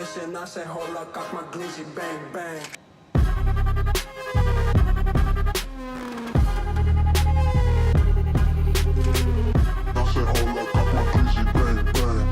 position. I said, hold up, cock my glizzy, bang, bang. I said, hold up, cock my glizzy, bang, bang.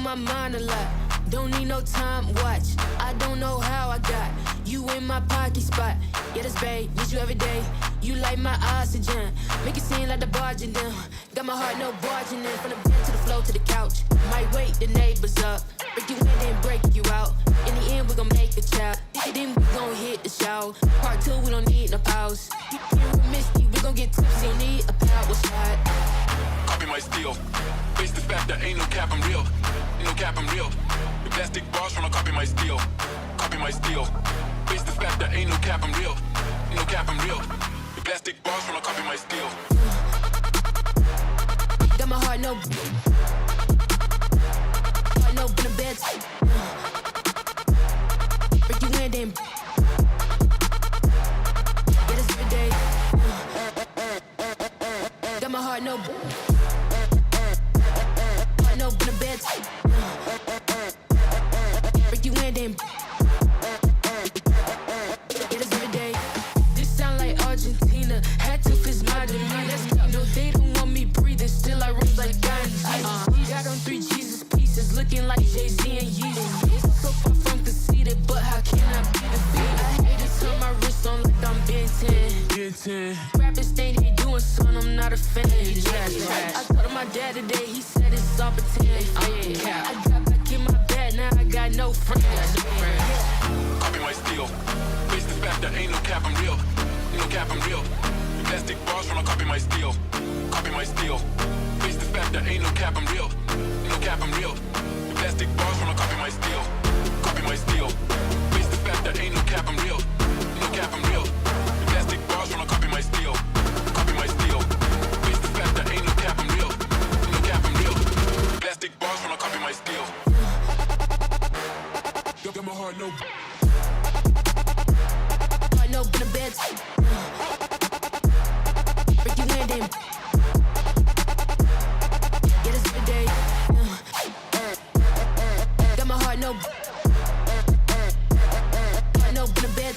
My mind a lot, don't need no time watch. I don't know how I got you in my pocket spot. Yeah, that's babe, need you every day. You like my oxygen, make it seem like the barging down. Got my heart no barging in, from the bed to the floor to the couch. Might wake the neighbors up, break you in then break you out. In the end we gon' make a child, then we gon' hit the show. Part 2 we don't need no pause. You with Misty, we gon' get tipsy, don't need a power shot. Copy my steel, face the fact that ain't no cap, I'm real. No cap, I'm real. The plastic bars when I copy my steel. Copy my steel. Face the fact that ain't no cap, I'm real. No cap, I'm real. The plastic bars when I copy my steel. Got my heart no in the bed. Break you in then. Get us every day. Got my heart no in the bed. Break you in then. Get us every day. This sound like Argentina. Had to fist my demeanor. No, they don't want me breathing. Still I rip like Gandhi. Got on 3 Jesus pieces, looking like Jay-Z and Yeezy. So far from conceited, but how can I be defeated? I hate to turn my wrist on like I'm Ben 10. Rappers think they doing something, I'm not a fan. I told my dad today, he said it's all pretend. I got back in my bed, now I got no friends. Copy my steel. Face the fact that ain't no cap, I'm real. No cap, I'm real. The plastic bars when I copy my steel. Copy my steel. Face the fact that ain't no cap, I'm real. No cap, I'm real. The plastic bars when I copy my steel. Copy my steel. Face the fact that ain't no cap, I'm real. No cap, I'm real. The plastic bars when I copy my steel. Copy my steel. Face the fact that ain't no cap, I'm real. No cap, I'm real. The plastic bars when I copy my steel. Got my heart no in the bed. Break you in then. Get us every day. Got my heart no in the bed.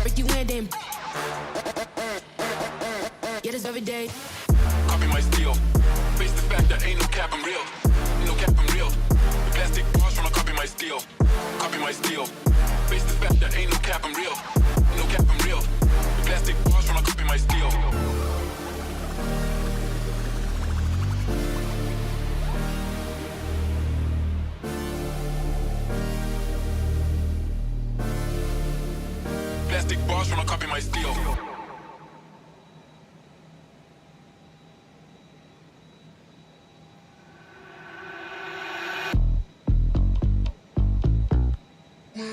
Break you in then. Get us every day. Copy my steel. Face the fact that ain't no cap, I'm real. No cap, I'm real. The plastic bars when I copy my steel. Copy my steel. Face the fact that ain't no cap, I'm real. No cap, I'm real. The plastic bars when I copy my steel. Plastic bars when I copy my steel. I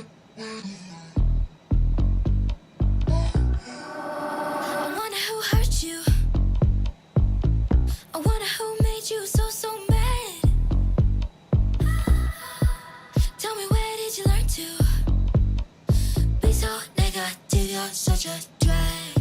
wonder who hurt you. I wonder who made you so mad. Tell me, where did you learn to be so negative? You're such a drag.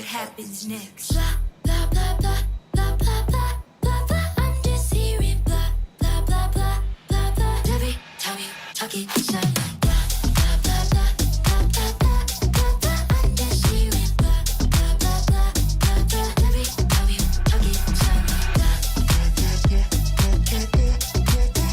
happens next. Blah, blah, blah, blah, blah, blah, blah, blah, blah. I'm just hearing blah, blah, blah, blah, blah, blah. Every time you talk it, sound like blah, blah, blah, blah, blah, blah, blah, blah, blah. I'm just hearing blah, blah, blah, blah, blah, blah. Every time you talk it, sound like blah, blah, blah, blah, blah, blah, blah.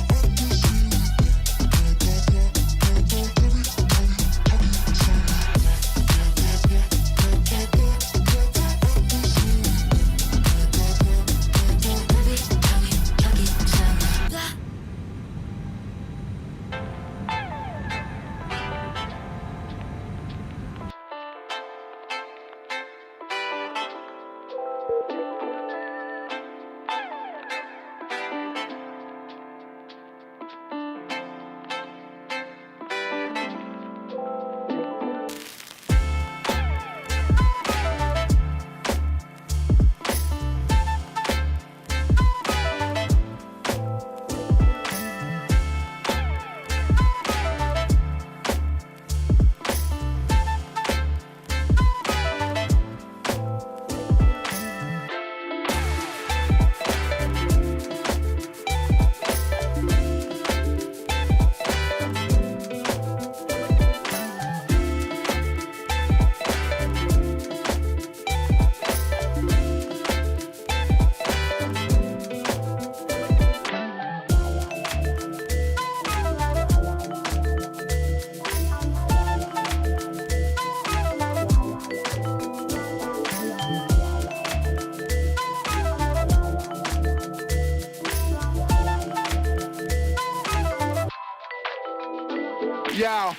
Yeah.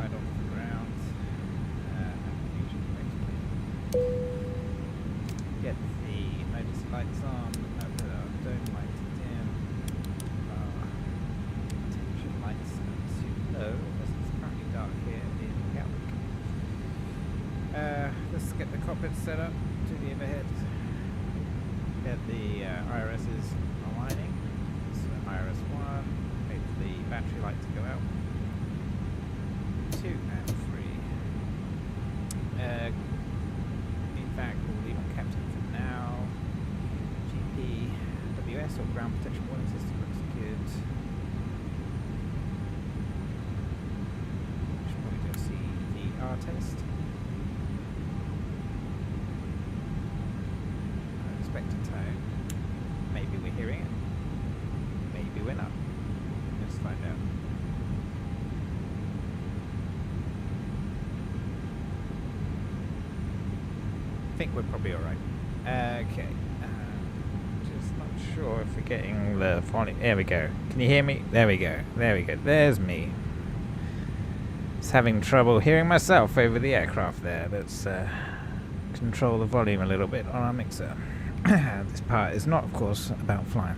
slide off the ground. Get the emergency lights on, put our dome lights dim, attention lights to low, as it's currently dark here in Gatwick. Let's get the cockpit set up, do the overhead, get the IRSs aligning. So IRS 1, wait for the battery light to go out. 2 and 3. In fact, we'll leave on captain for now. GPWS or ground protection warning system looks good. Should probably do a CVR test. I expect a tone. Maybe we're hearing it. Maybe we're not. Let's find out. I think we're probably alright. Okay. Just not sure if we're getting the volume. There we go. Can you hear me? There we go. There we go. There's me. Just having trouble hearing myself over the aircraft there. Let's control the volume a little bit on our mixer. This part is not, of course, about flying.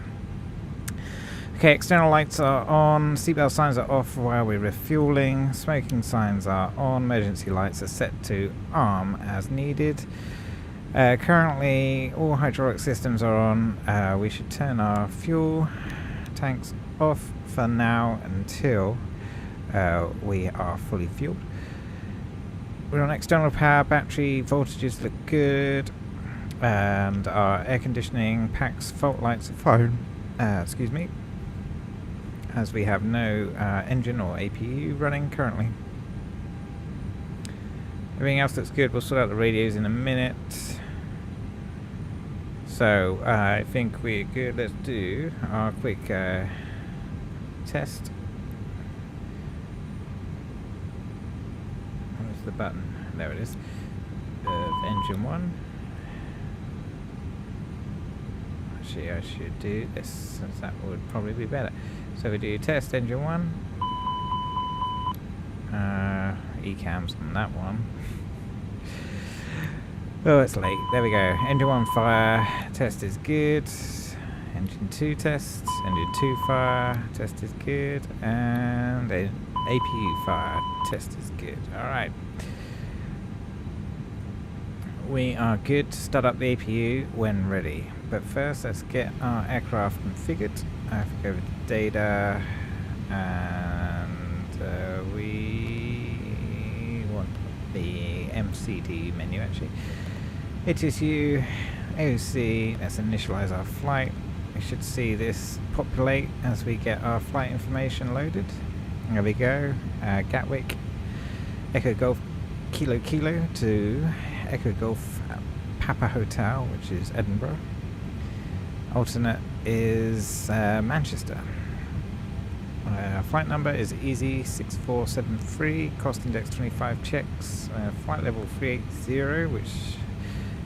Okay, external lights are on, seatbelt signs are off while we're refueling, smoking signs are on, emergency lights are set to arm as needed. Currently, all hydraulic systems are on. We should turn our fuel tanks off for now until we are fully fueled. We're on external power, battery voltages look good, and our air conditioning packs fault lights are fine. Excuse me. As we have no engine or APU running currently. Everything else looks good. We'll sort out the radios in a minute. So I think we're good. Let's do our quick test. Where's the button? There it is. Of engine 1. Actually, I should do this, since that would probably be better. So we do test engine 1. ECAMs on that one. Oh, it's late. There we go. Engine 1 fire. Test is good. Engine 2 test. Engine 2 fire. Test is good. And APU fire. Test is good. Alright. We are good to start up the APU when ready. But first, let's get our aircraft configured. I have to go over to data, and we want the MCD menu actually. ATSU, AOC, let's initialize our flight. We should see this populate as we get our flight information loaded. There we go. Gatwick, Echo Golf Kilo Kilo to Echo Golf Papa Hotel, which is Edinburgh. Alternate is Manchester. Flight number is EZ6473, cost index 25 checks, flight level 380, which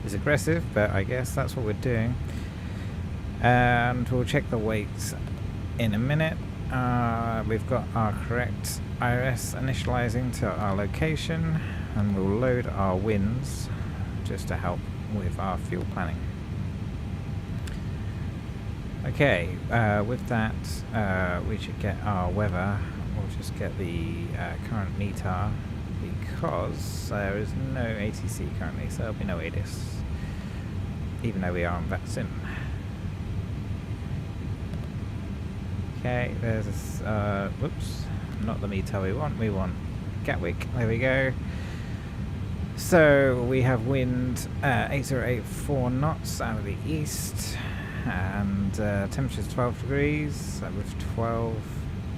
is aggressive, but I guess that's what we're doing. And we'll check the weights in a minute. We've got our correct IRS initializing to our location, and we'll load our winds just to help with our fuel planning. Okay, with that, we should get our weather. We'll just get the current METAR, because there is no ATC currently, so there'll be no ADIS, even though we are on VATSIM. Okay, there's this, whoops, not the METAR we want Gatwick, there we go. So we have wind 8084 knots out of the east, and temperature is 12 degrees with 12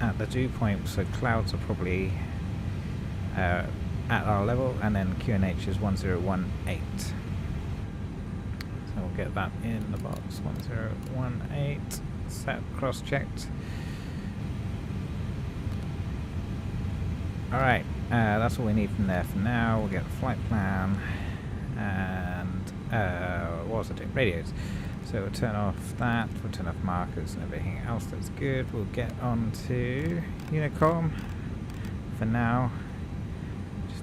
at the dew point, so clouds are probably at our level, and then QNH is 1018. So we'll get that in the box, 1018, set, cross-checked. Alright, that's all we need from there for now. We'll get the flight plan, and what was I doing? Radios. So we'll turn off that, we'll turn off markers and everything else that's good. We'll get on to Unicom for now.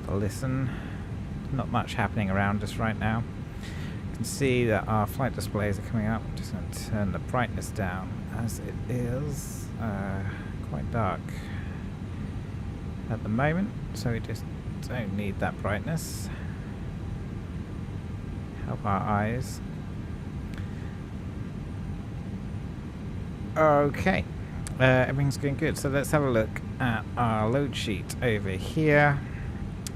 have a listen. Not much happening around us right now. You can see that our flight displays are coming up. I'm just going to turn the brightness down as it is quite dark at the moment, so we just don't need that brightness. Help our eyes. Okay, everything's going good. So let's have a look at our load sheet over here.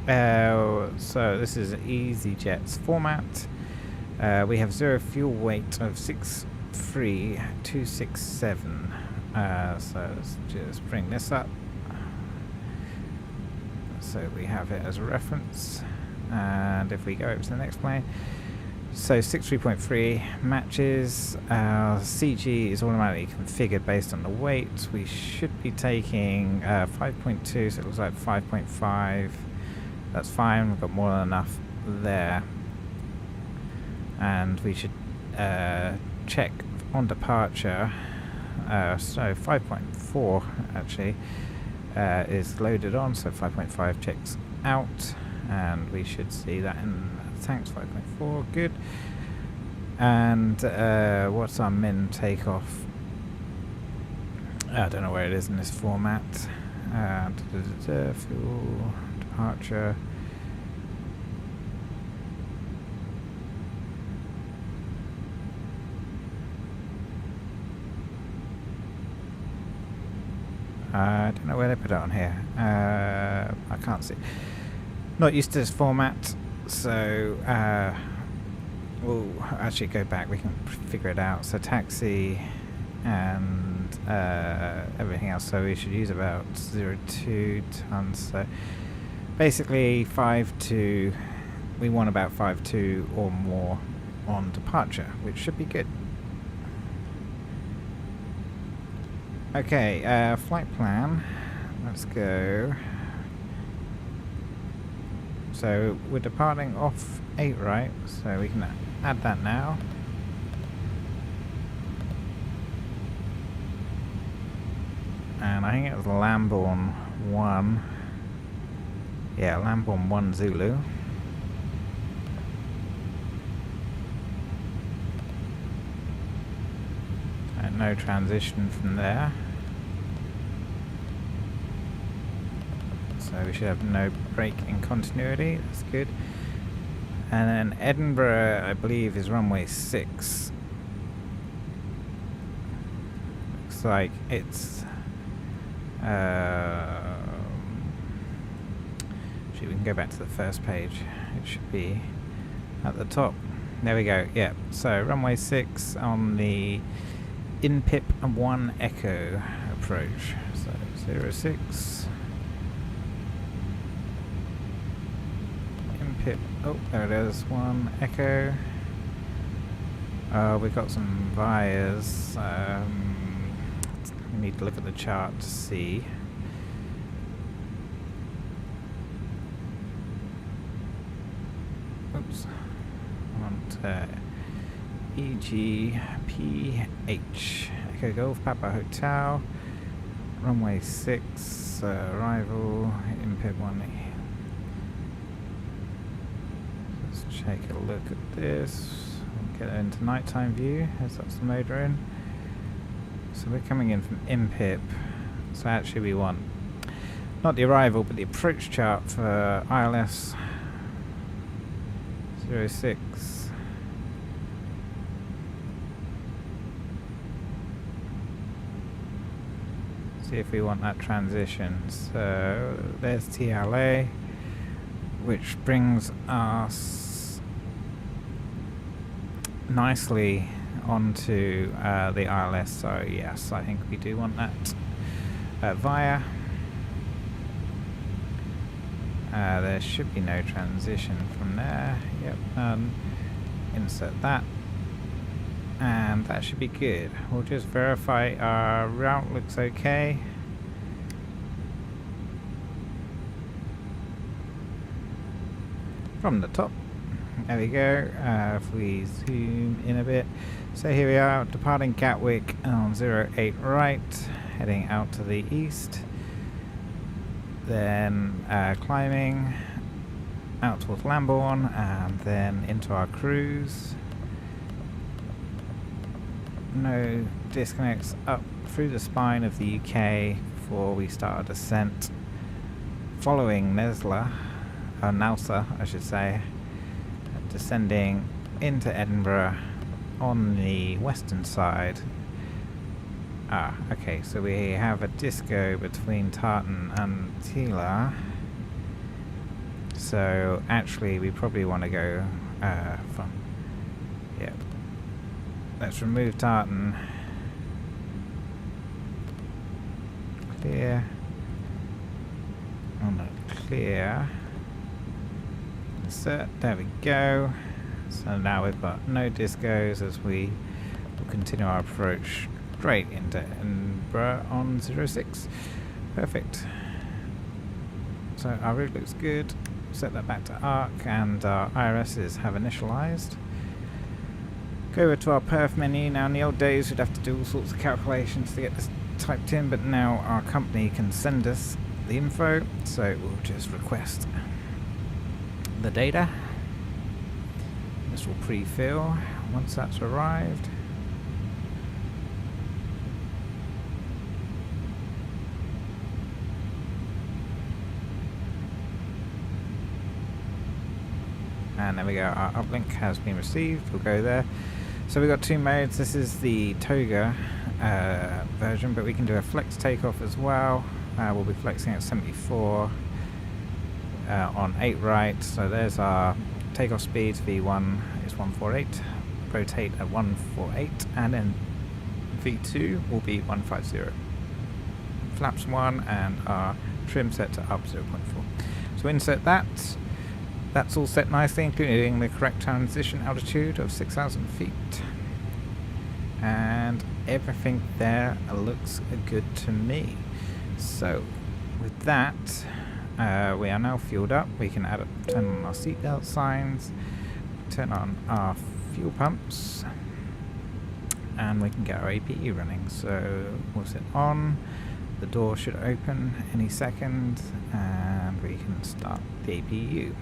So this is Easyjet's format. We have 0 fuel weight of 63267. So let's just bring this up. So we have it as a reference. And if we go over to the next plane, so 63.3 matches. CG is automatically configured based on the weight. We should be taking 5.2, so it looks like 5.5. That's fine, we've got more than enough there. And we should check on departure. So 5.4 actually is loaded on, so 5.5 checks out. And we should see that in tanks. 5.4, good. And what's our min takeoff? I don't know where it is in this format. Fuel departure. I don't know where they put it on here. I can't see. Not used to this format, so we'll actually go back. We can figure it out. So taxi and everything else. So we should use about 0.2 tons. So basically 5.2. We want about 5.2 or more on departure, which should be good. Okay, flight plan. Let's go. So we're departing off 8, right? So we can add that now. And I think it was Lambourne 1. Yeah, Lambourne 1 Zulu. And no transition from there. So we should have no break in continuity, that's good. And then Edinburgh, I believe, is runway 6. Looks like it's... actually, we can go back to the first page. It should be at the top. There we go, yeah. So runway 6 on the INPIP 1 Echo approach. So 06. INPIP, oh, there it is, 1 Echo. We've got some vias. We need to look at the chart to see. Oops. I want EGPH, Echo Golf, Papa Hotel, runway 6, arrival, INPIP 1. Let's take a look at this. We'll get into nighttime view as that's the mode we're in. So we're coming in from INPIP. So actually we want not the arrival but the approach chart for ILS 06. See if we want that transition. So there's TLA, which brings us nicely onto the ILS. So yes, I think we do want that via. There should be no transition from there. Yep, insert that. And that should be good. We'll just verify our route looks okay. From the top. There we go. If we zoom in a bit. So here we are, departing Gatwick on 08 right, heading out to the east. Then climbing out towards Lambourne and then into our cruise. No disconnects up through the spine of the UK before we start our descent, following Nelsla I should say, descending into Edinburgh on the western side. Okay, so we have a disco between Tartan and Tila. So actually we probably want to go from... Yeah. Let's remove Tartan. Clear. Oh no, clear. Insert, there we go. So now we've got no discos as we will continue our approach straight into Edinburgh on 06. Perfect. So our route looks good. Set that back to ARC and our IRSs have initialized. Go over to our perf menu. Now in the old days we'd have to do all sorts of calculations to get this typed in, but now our company can send us the info, so we'll just request the data. This will pre-fill once that's arrived. And there we go, our uplink has been received, we'll go there. So we've got two modes. This is the Toga version, but we can do a flex takeoff as well. We'll be flexing at 74 on 8 right, so there's our takeoff speed. V1 is 148, rotate at 148, and then V2 will be 150. Flaps 1 and our trim set to up 0.4. So insert that. That's all set nicely, including the correct transition altitude of 6,000 feet. And everything there looks good to me. So, with that, we are now fueled up. We can turn on our seatbelt signs, turn on our fuel pumps, and we can get our APU running. So, we'll sit on. The door should open any second, and we can start the APU.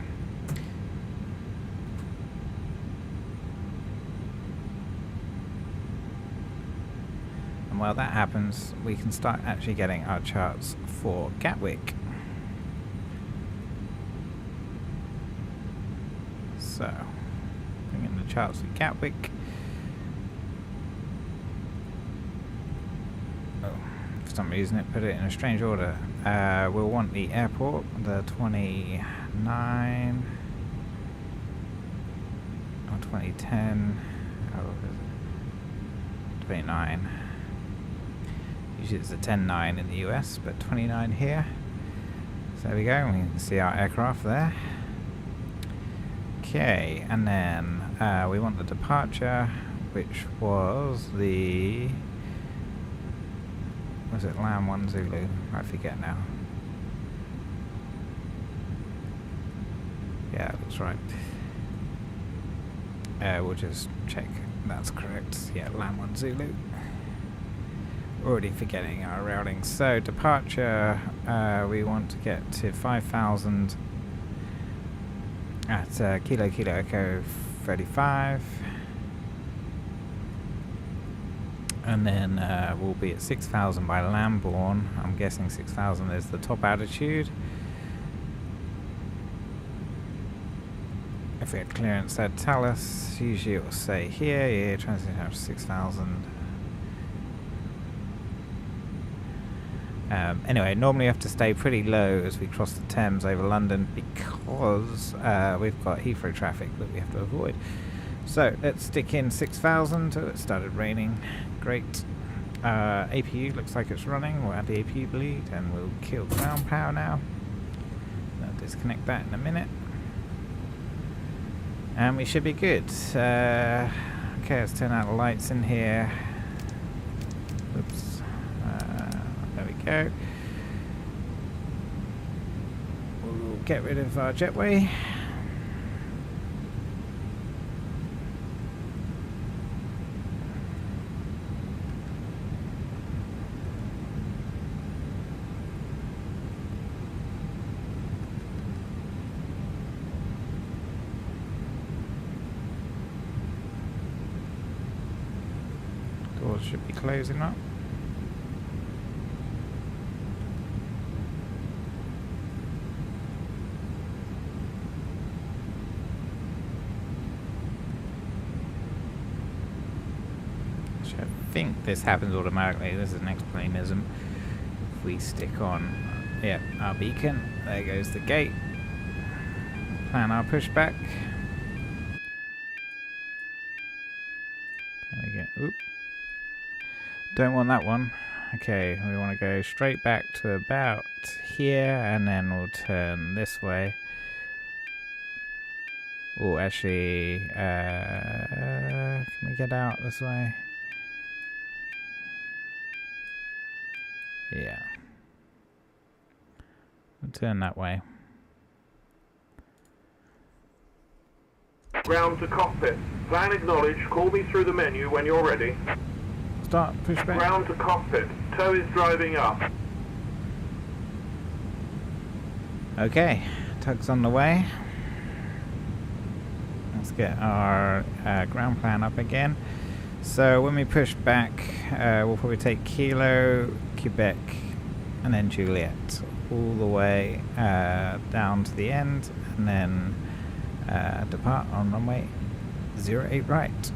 While that happens, we can start actually getting our charts for Gatwick. So, bring in the charts for Gatwick. Oh, for some reason it put it in a strange order. We'll want the airport, the 29 or 2010. Oh, 29. Usually it's a 10-9 in the US, but 29 here. So there we go, we can see our aircraft there. Okay, and then we want the departure, which was the... was it Lam 1 Zulu? I forget now. Yeah, that's right. We'll just check that's correct. Yeah, Lam 1 Zulu. Already forgetting our routing. So departure, we want to get to 5,000 at Kilo Kilo Echo 35, and then we'll be at 6,000 by Lambourne. I'm guessing 6,000 is the top altitude. If we had clearance, that'd tell us. Usually it will say here, yeah, transition up to 6,000. Anyway, normally you have to stay pretty low as we cross the Thames over London because we've got Heathrow traffic that we have to avoid. So let's stick in 6,000. Oh, it started raining. Great. APU looks like it's running. We'll add the APU bleed and we'll kill ground power now. I'll disconnect that in a minute. And we should be good. Okay, let's turn out the lights in here. Oops. There we go. We'll get rid of our jetway. doors should be closing up. I think this happens automatically. This is an explainism. If we stick on, yeah, our beacon, there goes the gate. Plan our pushback. There we go. Oop. Don't want that one. Okay, we want to go straight back to about here, and then we'll turn this way. Oh, actually, can we get out this way? Yeah. We'll turn that way. Ground to cockpit. Plan acknowledged. Call me through the menu when you're ready. Start pushback. Ground to cockpit. Tow is driving up. Okay, tug's on the way. Let's get our ground plan up again. So when we push back, we'll probably take Kilo, Quebec, and then Juliet all the way down to the end, and then depart on runway 08 right.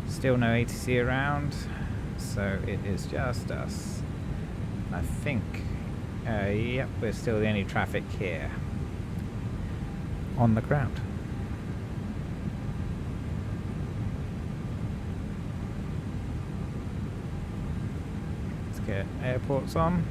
Still no ATC around, so it is just us. I think, yep, we're still the only traffic here on the ground. Get airports on.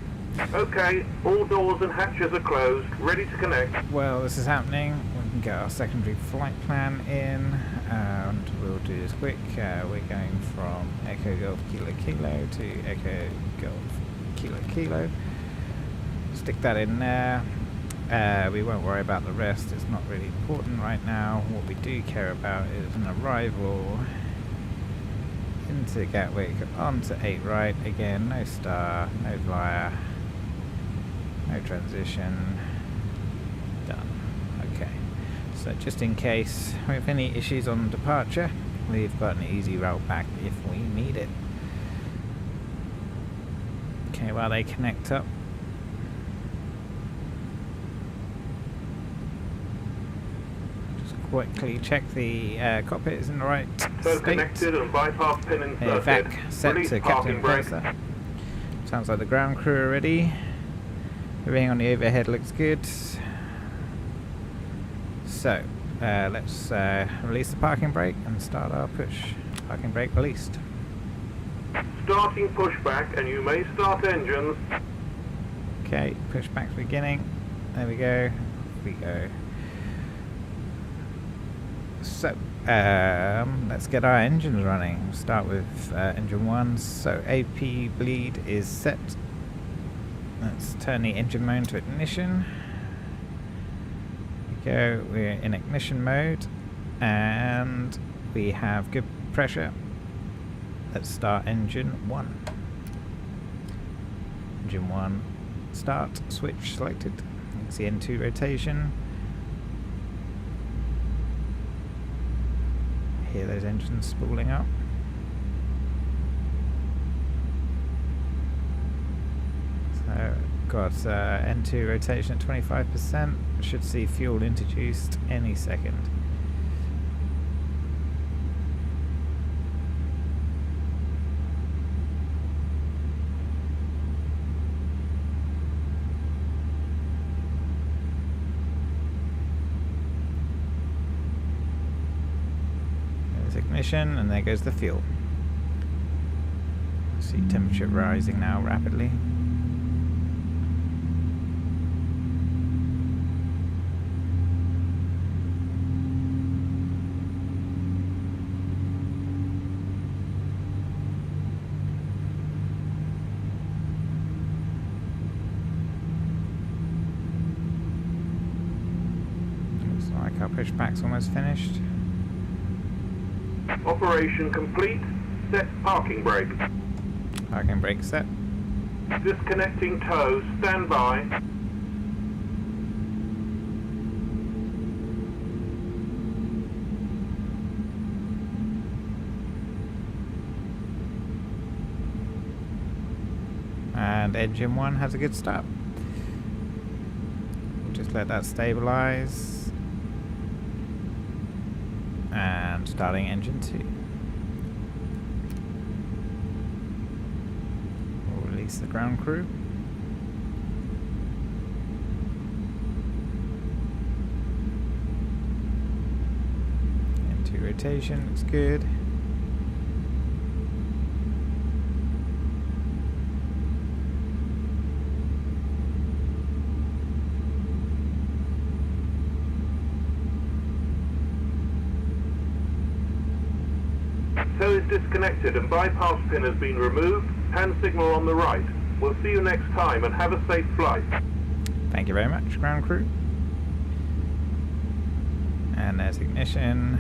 Okay, all doors and hatches are closed, ready to connect. Well, this is happening. We can get our secondary flight plan in, and we'll do this quick. We're going from Echo Golf Kilo Kilo to Echo Golf Kilo Kilo. Stick that in there. We won't worry about the rest. It's not really important right now. What we do care about is an arrival into Gatwick, onto 8 right, again, no star, no flyer, no transition, done. Okay, so just in case we have any issues on departure, we've got an easy route back if we need it. Okay, while they connect up, quickly check the cockpit is in the right So state. connected and bypass pin inserted. Vac set Release to parking Captain brake. Purser. Sounds like the ground crew are ready. Everything on the overhead looks good. So let's release the parking brake and start our push. Parking brake released. Starting pushback, and you may start engines. Okay, pushback's beginning. There we go. Off we go. So, let's get our engines running. We'll start with engine 1. So, AP bleed is set. Let's turn the engine mode to ignition. There we go. We're in ignition mode, and we have good pressure. Let's start engine 1. Engine 1, start, switch selected. You can see N2 rotation. Hear those engines spooling up. So got N2 rotation at 25%. Should see fuel introduced any second. Ignition, and there goes the fuel. See temperature rising now rapidly. Looks like our pushback's almost finished. Operation complete. Set parking brake. Parking brake set. Disconnecting tow. Stand by. and engine 1 has a good start. We'll just let that stabilize. And starting engine 2. We'll release the ground crew. Into rotation, looks good. Tow is disconnected and bypass pin has been removed. Hand signal on the right. We'll see you next time and have a safe flight. Thank you very much, ground crew. And there's ignition.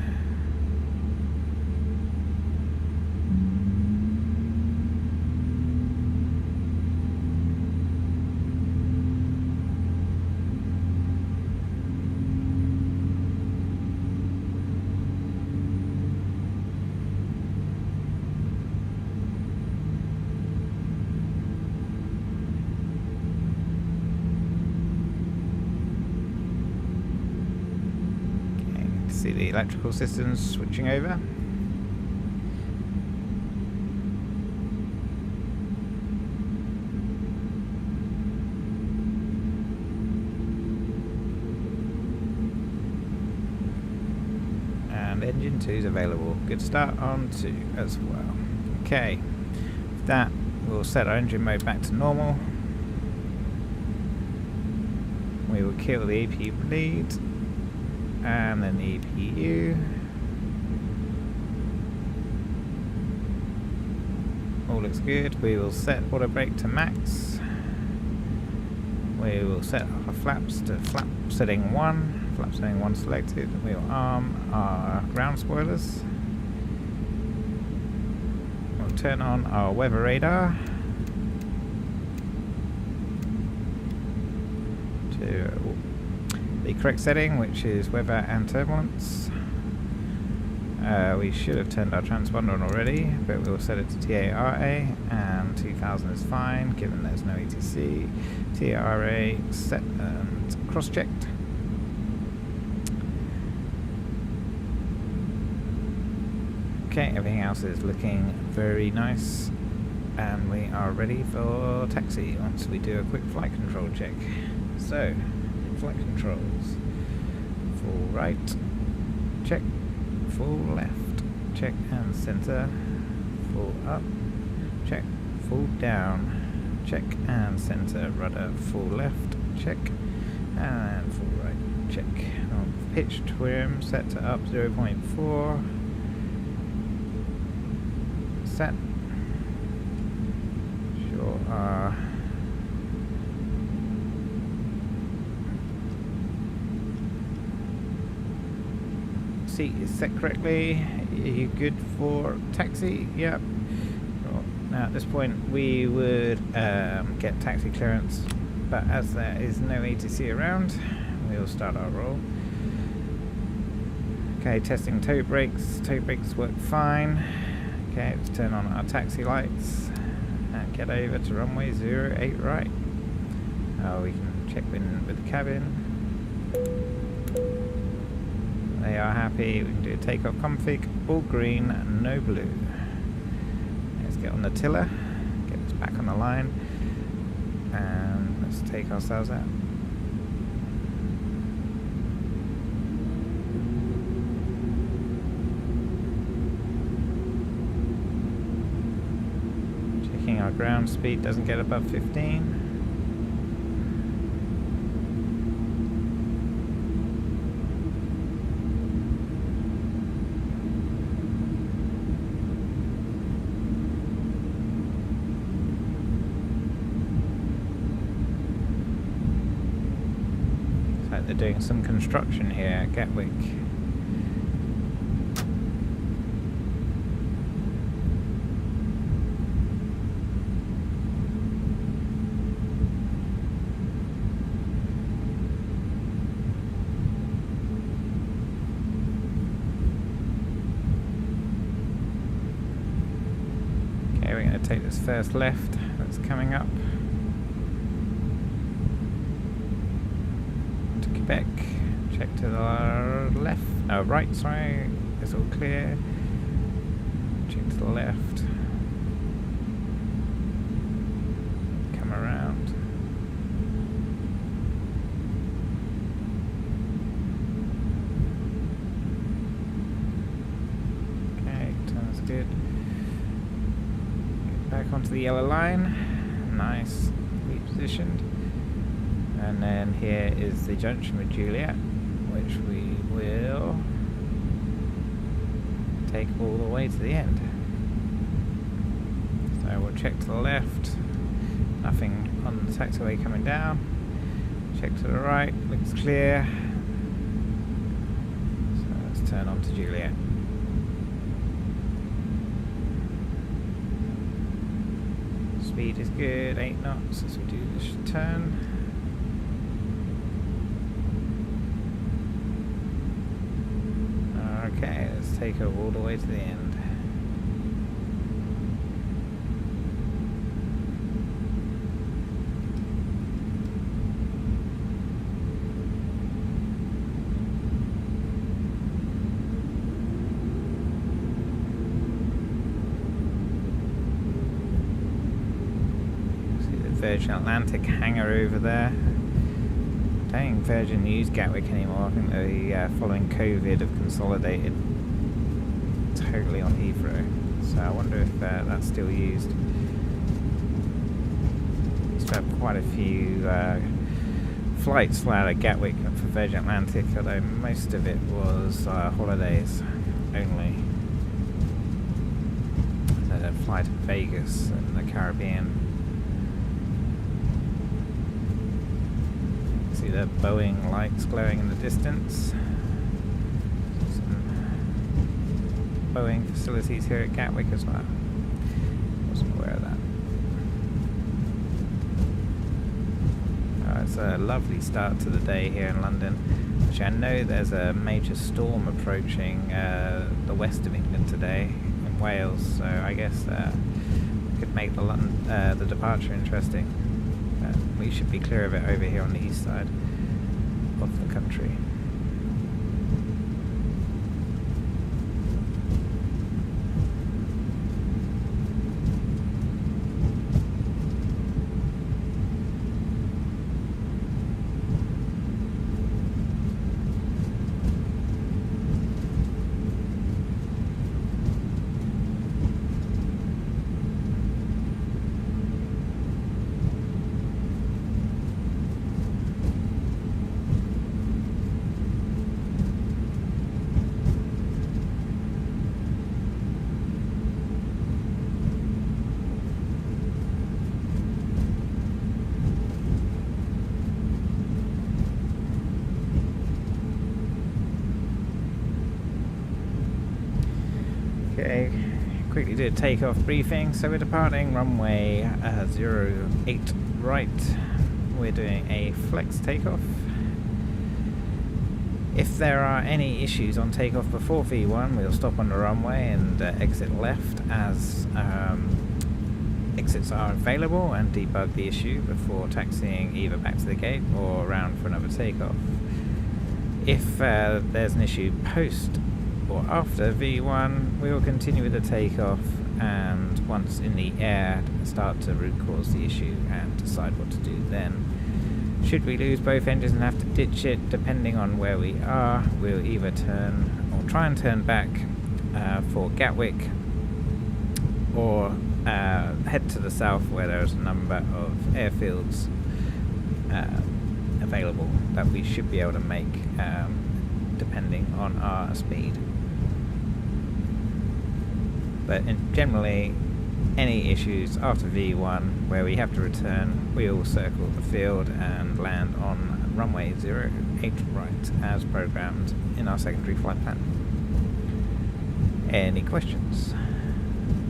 See the electrical systems switching over. And engine 2 is available. Good start on 2 as well. Okay, with that we'll set our engine mode back to normal. We will kill the AP bleed. And then the EPU. All looks good. We will set auto brake to max. We will set our flaps to flap setting 1. Flap setting 1 selected. We will arm our ground spoilers. We'll turn on our weather radar to the correct setting, which is weather and turbulence. We should have turned our transponder on already, but we'll set it to TARA, and 2000 is fine, given there's no ETC. TARA set and cross-checked. Okay, everything else is looking very nice, and we are ready for taxi once we do a quick flight control check. So, flight controls. Full right, check. Full left, check and center. Full up, check. Full down, check and center. Rudder, full left, check. And full right, check. Pitch trim set to up 0.4. Set. Sure are. Seat is set correctly. Are you good for taxi? Yep. Well, now at this point we would get taxi clearance, but as there is no ATC around, we will start our roll. Okay, testing tow brakes. Tow brakes work fine. Okay, let's turn on our taxi lights and get over to runway 08 right. We can check in with the cabin. They are happy. We can do a takeoff config. All green, no blue. Let's get on the tiller. Get this back on the line. And let's take ourselves out. Checking our ground speed doesn't get above 15. They're doing some construction here at Gatwick. Okay, we're going to take this first left that's coming up. spec. Check to the left. Right, sorry. It's all clear. Check to the left. Come around. Okay, turns good. Get back onto the yellow line. Nice. Repositioned. And then here is the junction with Juliet, which we will take all the way to the end. So we'll check to the left, nothing on the taxiway coming down. Check to the right, looks clear. So let's turn on to Juliet. Speed is good, 8 knots as we do this turn. Okay, let's take her all the way to the end. See the Virgin Atlantic hangar over there. I don't think Virgin use Gatwick anymore. I think they, following COVID, have consolidated totally on Heathrow. So I wonder if that's still used. Used to have quite a few flights fly out of Gatwick for Virgin Atlantic, although most of it was holidays only. So they'd fly to Vegas and the Caribbean. See the Boeing lights glowing in the distance. Some Boeing facilities here at Gatwick as well. Wasn't aware of that. It's a lovely start to the day here in London. Actually, I know there's a major storm approaching the west of England today in Wales, so I guess could make the departure interesting. We should be clear of it over here on the east side of the country. Okay, quickly do a takeoff briefing. So we're departing runway 08 right. We're doing a flex takeoff. If there are any issues on takeoff before V1, we'll stop on the runway and exit left as exits are available and debug the issue before taxiing either back to the gate or around for another takeoff. If there's an issue post or after V1, we will continue with the takeoff and once in the air start to root cause the issue and decide what to do then. Should we lose both engines and have to ditch it, depending on where we are, we'll either turn or try and turn back for Gatwick or head to the south where there's a number of airfields available that we should be able to make depending on our speed. But generally, any issues after V1 where we have to return, we will circle the field and land on runway 08 right as programmed in our secondary flight plan. Any questions?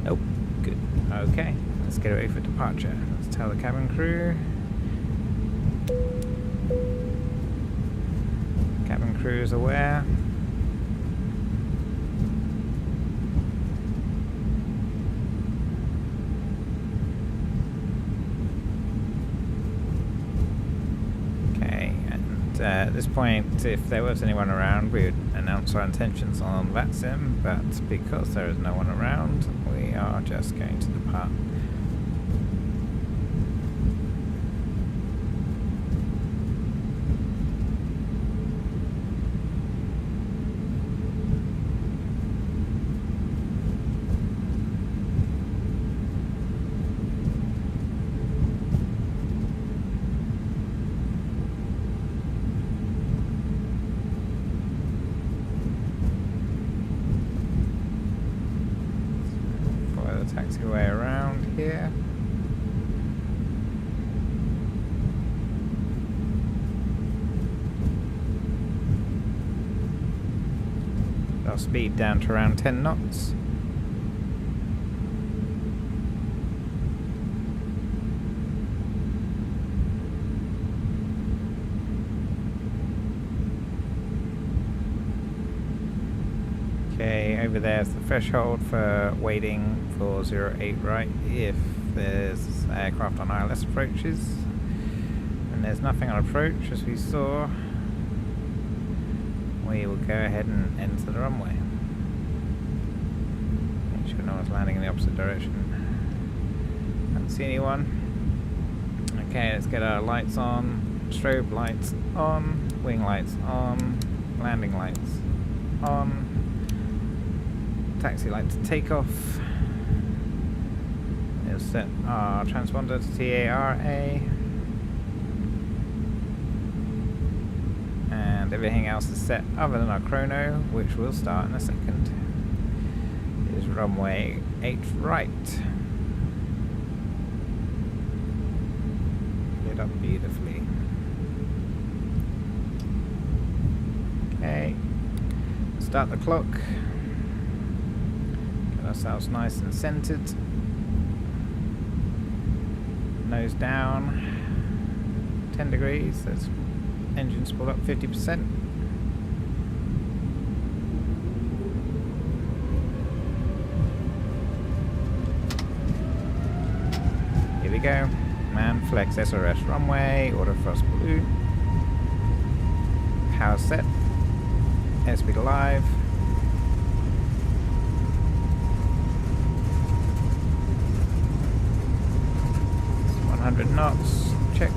Nope. Good. Okay, let's get ready for departure. Let's tell the cabin crew. Cabin crew is aware. At this point, if there was anyone around, we would announce our intentions on VATSIM, but because there is no one around, we are just going to depart. Taxiway around here. Our speed down to around 10 knots. Okay, over there's the threshold for waiting for 08 right if there's aircraft on ILS approaches. And there's nothing on approach, as we saw. We will go ahead and enter the runway. Make sure no one's landing in the opposite direction. Can't see anyone. Okay, let's get our lights on. Strobe lights on. Wing lights on. Landing lights on. Taxi light to take off. We'll set our transponder to TARA. And everything else is set other than our chrono, which will start in a second. It is runway 8 right. Lit up beautifully. Okay. Start the clock. Ourselves nice and centered. Nose down. 10 degrees. That's engine spooled up 50%. Here we go. Man flex SRS runway. Auto thrust blue. Power set. Airspeed alive. 100 knots, check.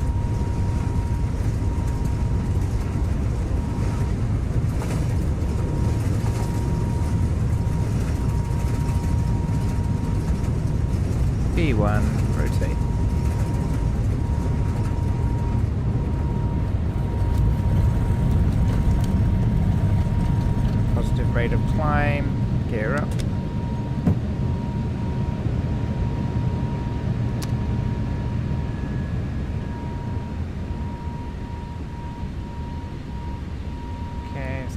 B1, rotate. Positive rate of climb, gear up.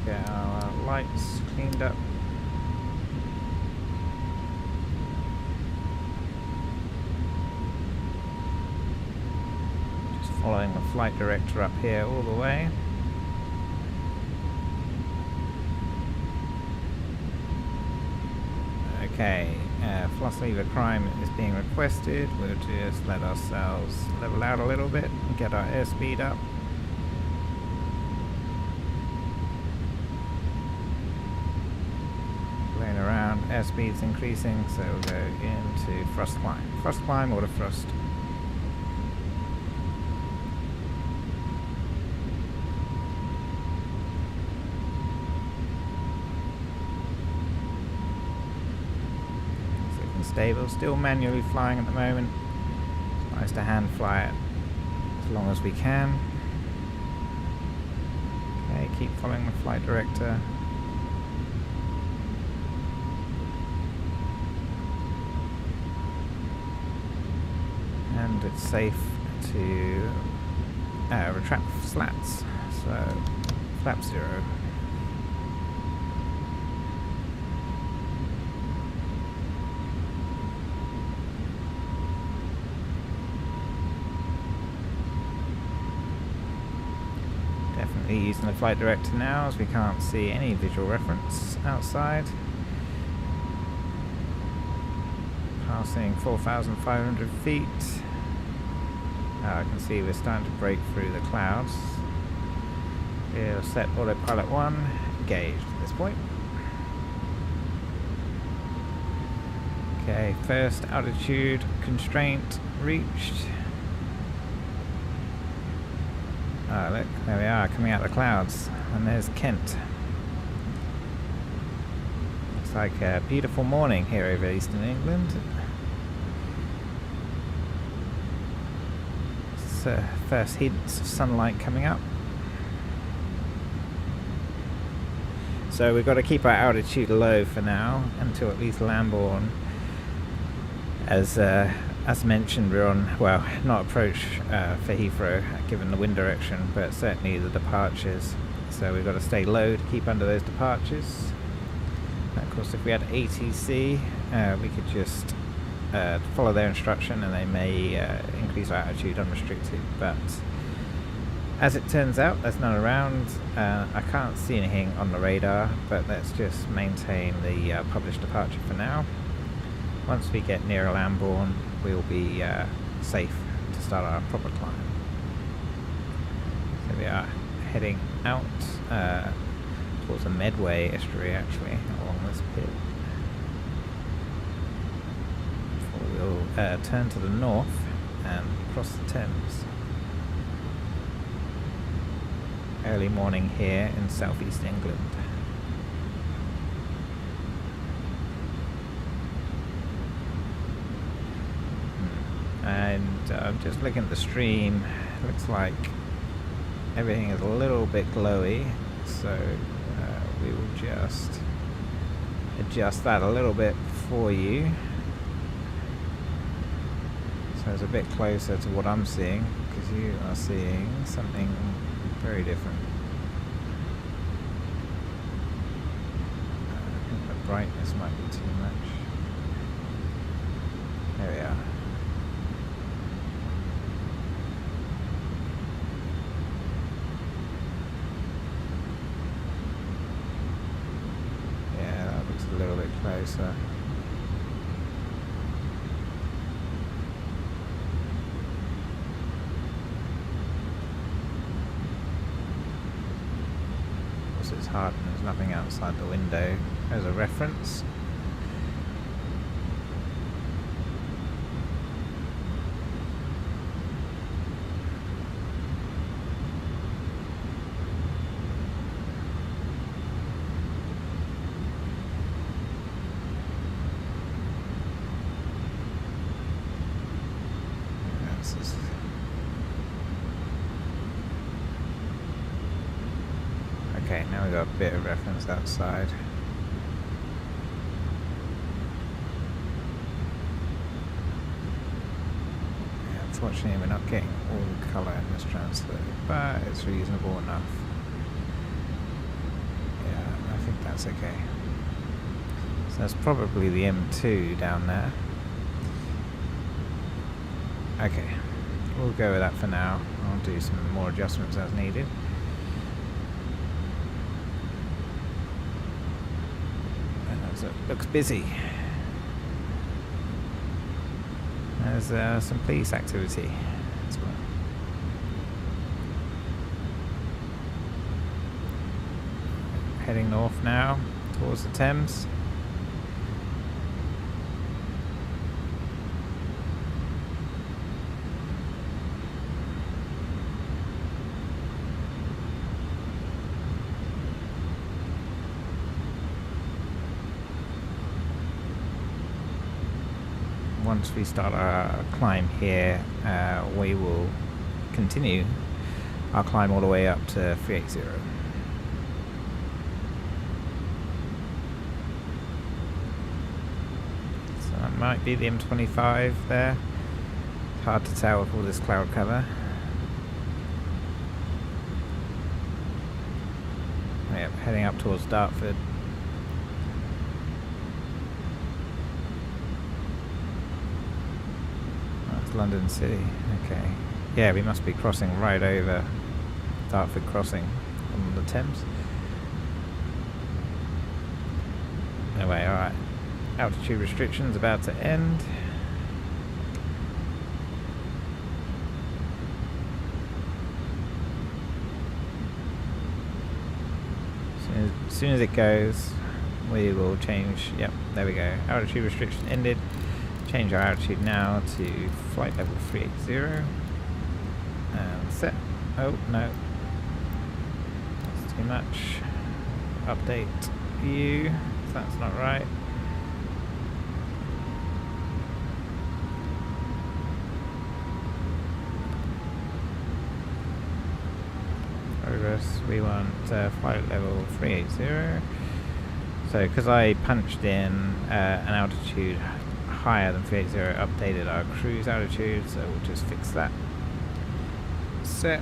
Get our lights cleaned up. Just following the flight director up here all the way. Okay, thrust lever climb is being requested. We'll just let ourselves level out a little bit and get our airspeed up. Around, airspeed's increasing, so we'll go into thrust climb. Thrust climb, auto thrust. So we can stable, still manually flying at the moment. It's nice to hand fly it as long as we can. Okay, keep following the flight director. And it's safe to retract slats, so flap 0. Definitely using the flight director now, as we can't see any visual reference outside. Passing 4,500 feet. I can see we're starting to break through the clouds. We'll set autopilot 1 engaged at this point. Okay, first altitude constraint reached. Oh look, there we are, coming out of the clouds, and there's Kent. Looks like a beautiful morning here over eastern England. It's first hints of sunlight coming up. So we've got to keep our altitude low for now until at least Lambourne. As mentioned, we're on, well, not approach for Heathrow given the wind direction, but certainly the departures. So we've got to stay low to keep under those departures. And of course, if we had ATC, we could just follow their instruction and they may increase our altitude unrestricted. But as it turns out, there's none around. I can't see anything on the radar, but let's just maintain the published departure for now. Once we get near Lambourne, we'll be safe to start our proper climb. So we are heading out towards the Medway estuary, actually, along this pit. Before we'll turn to the north and cross the Thames. Early morning here in southeast England. And I'm just looking at the stream. Looks like everything is a little bit glowy, so we will just adjust that a little bit for you, so it's a bit closer to what I'm seeing, because you are seeing something very different. I think the brightness might be too much. There we are. A little bit closer. Also, it's hard and there's nothing outside the window as a reference. Okay, now we've got a bit of reference outside. Yeah, unfortunately, we're not getting all the colour in this transfer, but it's reasonable enough. Yeah, I think that's okay. So that's probably the M2 down there. Okay, we'll go with that for now. I'll do some more adjustments as needed. It looks busy. There's some police activity as well. Heading north now towards the Thames. Once we start our climb here, we will continue our climb all the way up to 380. So that might be the M25 there. Hard to tell with all this cloud cover. Yep, heading up towards Dartford. London City, okay. Yeah, we must be crossing right over Dartford Crossing on the Thames. Anyway, alright. Altitude restrictions about to end. soon as it goes, we will change. Yep, there we go. Altitude restriction ended. Change our altitude now to flight level 380 and set. Oh no, that's too much. Update view. That's not right. Progress. We want flight level 380. So because I punched in an altitude higher than 380, updated our cruise altitude, so we'll just fix that. Set.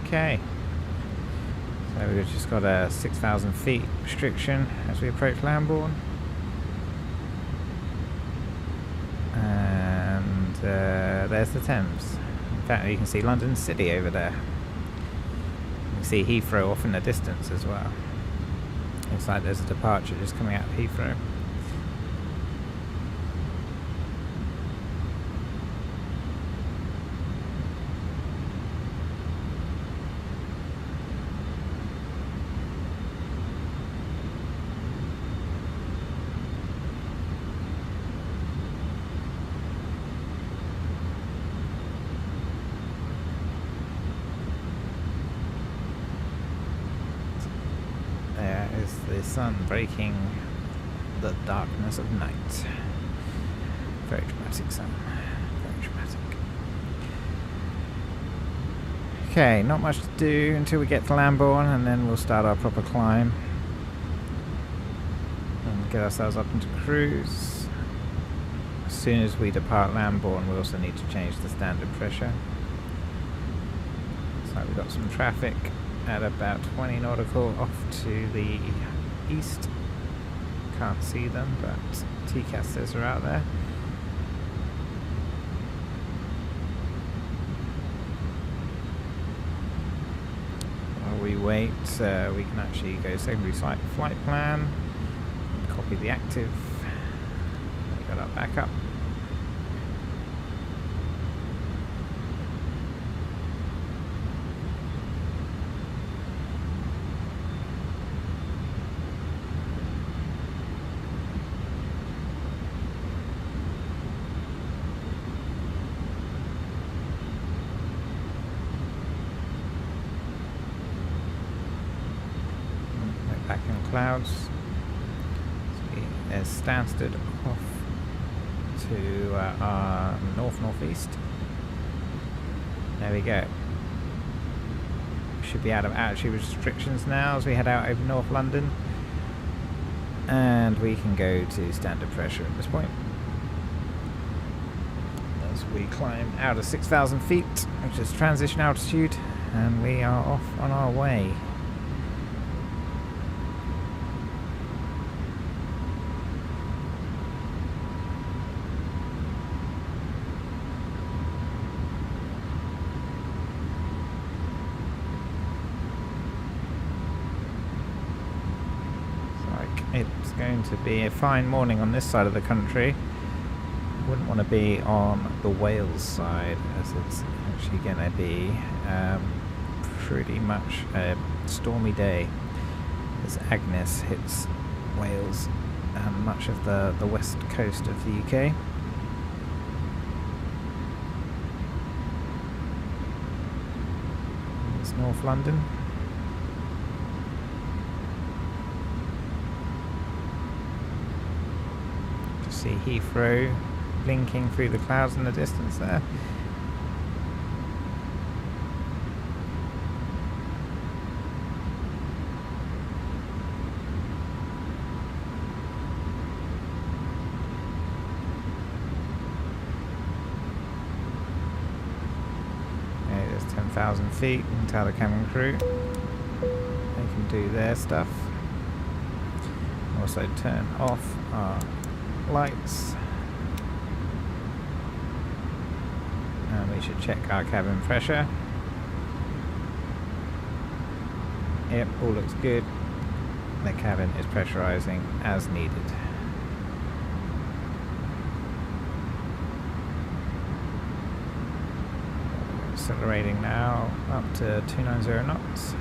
Okay. So we've just got a 6,000 feet restriction as we approach Lambourne. And there's the Thames. In fact, you can see London City over there. You can see Heathrow off in the distance as well. Looks like there's a departure just coming out of Heathrow. There is the sun breaking the darkness of night. Very dramatic sun. Very dramatic. Okay, not much to do until we get to Lambourne, and then we'll start our proper climb. And get ourselves up into cruise. As soon as we depart Lambourne, we also need to change the standard pressure. So we've got some traffic at about 20 nautical off to the east. Can't see them, but TCASers are out there. While we wait, we can actually go secondary flight plan, copy the active. We got our backup. Back in clouds. So there's Stansted off to our northeast. There we go. We should be out of altitude restrictions now as we head out over North London, and we can go to standard pressure at this point as we climb out of 6,000 feet, which is transition altitude, and we are off on our way. It's going to be a fine morning on this side of the country. Wouldn't want to be on the Wales side, as it's actually going to be pretty much a stormy day as Agnes hits Wales and much of the west coast of the UK. It's North London. See Heathrow blinking through the clouds in the distance there. Okay, there's 10,000 feet. You can tell the cabin crew. They can do their stuff. Also turn off our lights, and we should check our cabin pressure. Yep, all looks good. The cabin is pressurizing as needed. Accelerating now up to 290 knots.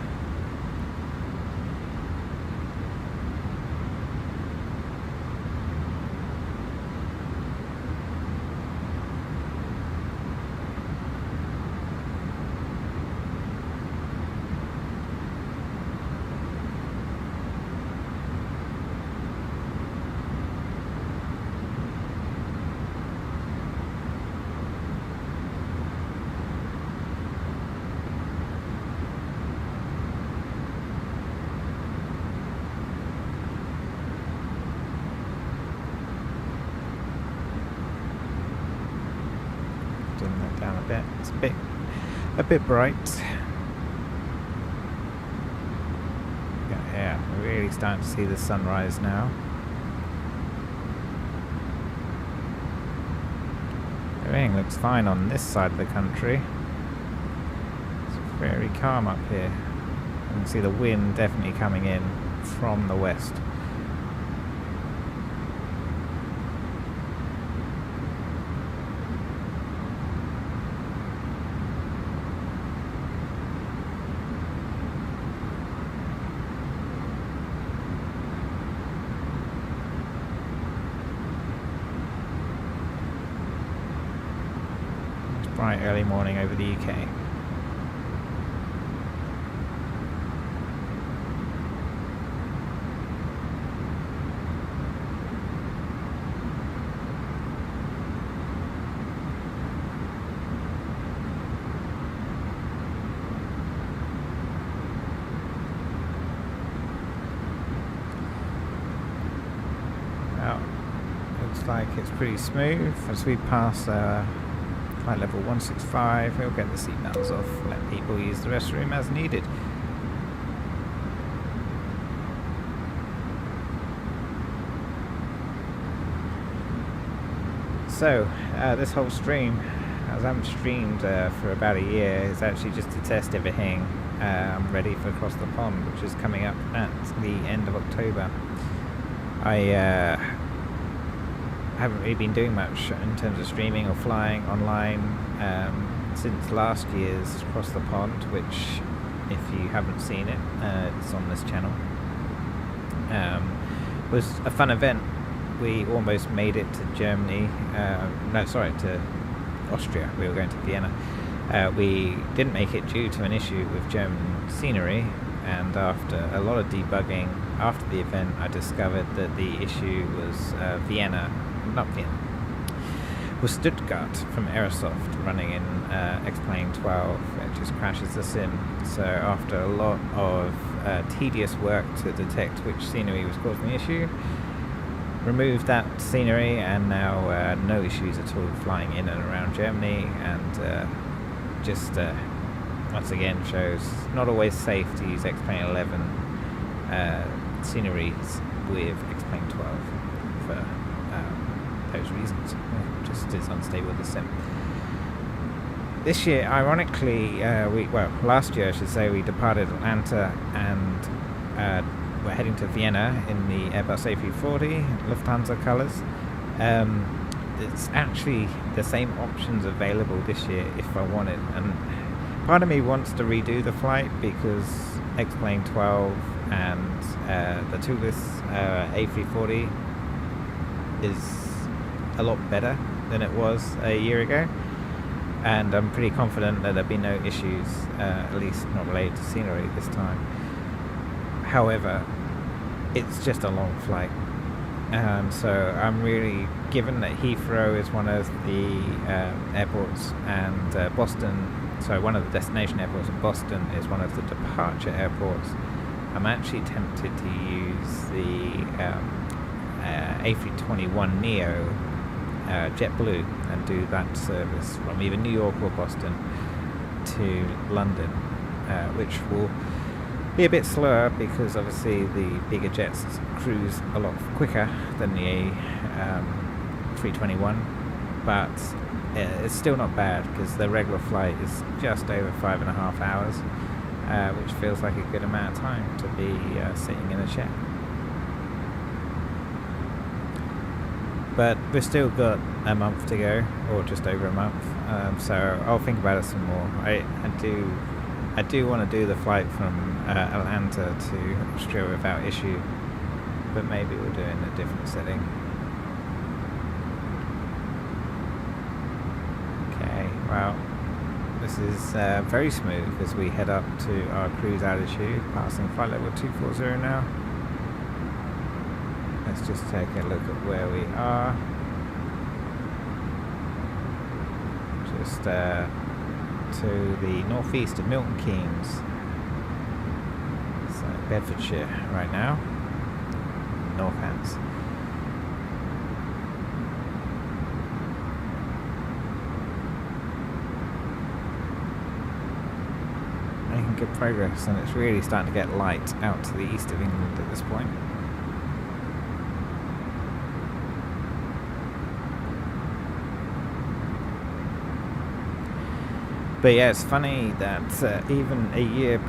bit bright. Yeah, we're really starting to see the sunrise now. Everything looks fine on this side of the country. It's very calm up here. You can see the wind definitely coming in from the west. Bright early morning over the UK. Well, looks like it's pretty smooth as we pass flight level 165. We'll get the seatbelts off, let people use the restroom as needed. So, this whole stream, as I haven't streamed for about a year, is actually just to test everything ready for Across the Pond, which is coming up at the end of October. I haven't really been doing much in terms of streaming or flying online since last year's Across the Pond, which, if you haven't seen it, it's on this channel. Was a fun event. We almost made it to Germany. To Austria. We were going to Vienna. We didn't make it due to an issue with German scenery, and after a lot of debugging after the event, I discovered that the issue was was Stuttgart from Aerosoft running in XP12. It just crashes us in. So after a lot of tedious work to detect which scenery was causing the issue, removed that scenery, and now no issues at all flying in and around Germany, and once again shows not always safe to use X-Plane 11 sceneries with X-Plane 12 for those reasons. Just is unstable the sim. This year, ironically, last year I should say, we departed Atlanta and we're heading to Vienna in the Airbus A340 Lufthansa colours. It's actually the same options available this year if I wanted, and part of me wants to redo the flight because X-Plane 12 and the tubeless A340 is a lot better than it was a year ago, and I'm pretty confident that there'll be no issues, at least not related to scenery this time. However, it's just a long flight, so I'm really, given that Heathrow is one of the airports, and one of the destination airports, and Boston is one of the departure airports, I'm actually tempted to use the A321neo JetBlue and do that service from either New York or Boston to London, which will be a bit slower because obviously the bigger jets cruise a lot quicker than the A321, but it's still not bad because the regular flight is just over 5.5 hours, which feels like a good amount of time to be sitting in a chair. But we've still got a month to go, or just over a month, so I'll think about it some more. I do want to do the flight from Atlanta to Austria without issue, but maybe we'll do it in a different setting. Okay, well, this is very smooth as we head up to our cruise altitude, passing flight level 240 now. Let's just take a look at where we are. Just to the northeast of Milton Keynes, so Bedfordshire right now, Northants. making good progress, and it's really starting to get light out to the east of England at this point. But yeah, it's funny that even a year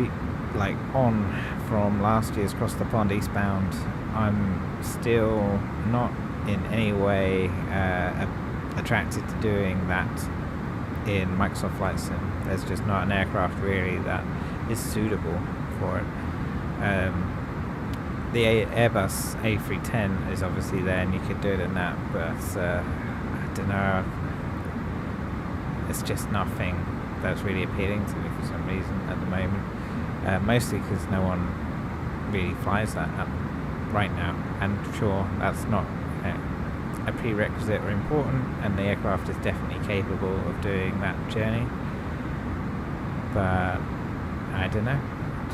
on from last year's Cross the Pond Eastbound, I'm still not in any way attracted to doing that in Microsoft Flight Sim. There's just not an aircraft really that is suitable for it. The Airbus A310 is obviously there and you could do it in that, but I don't know, it's just nothing that's really appealing to me for some reason at the moment. Mostly because no one really flies that right now, and sure, that's not a prerequisite or important, and the aircraft is definitely capable of doing that journey. But I don't know,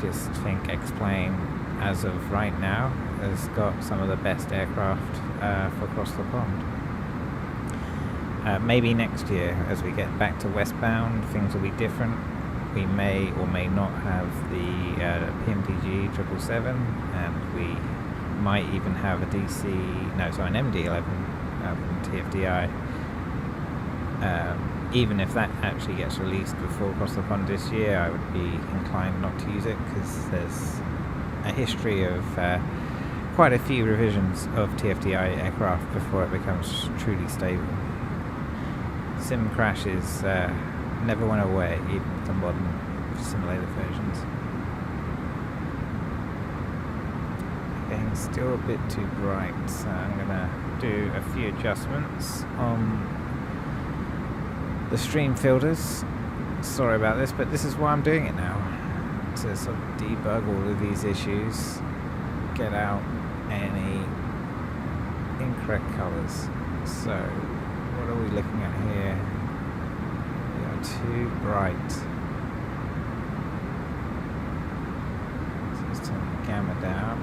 just think X-Plane as of right now has got some of the best aircraft for across the pond. Maybe next year, as we get back to westbound, things will be different. We may or may not have the PMDG 777, and we might even have an MD-11 TFDI. Even if that actually gets released before Across the Pond this year, I would be inclined not to use it, because there's a history of quite a few revisions of TFDI aircraft before it becomes truly stable. Sim crashes never went away, even with the modern simulator versions. Getting still a bit too bright, so I'm gonna do a few adjustments on the stream filters. Sorry about this, but this is why I'm doing it now, to sort of debug all of these issues, get out any incorrect colors. So what are we looking at here? We are too bright. So let's turn the gamma down.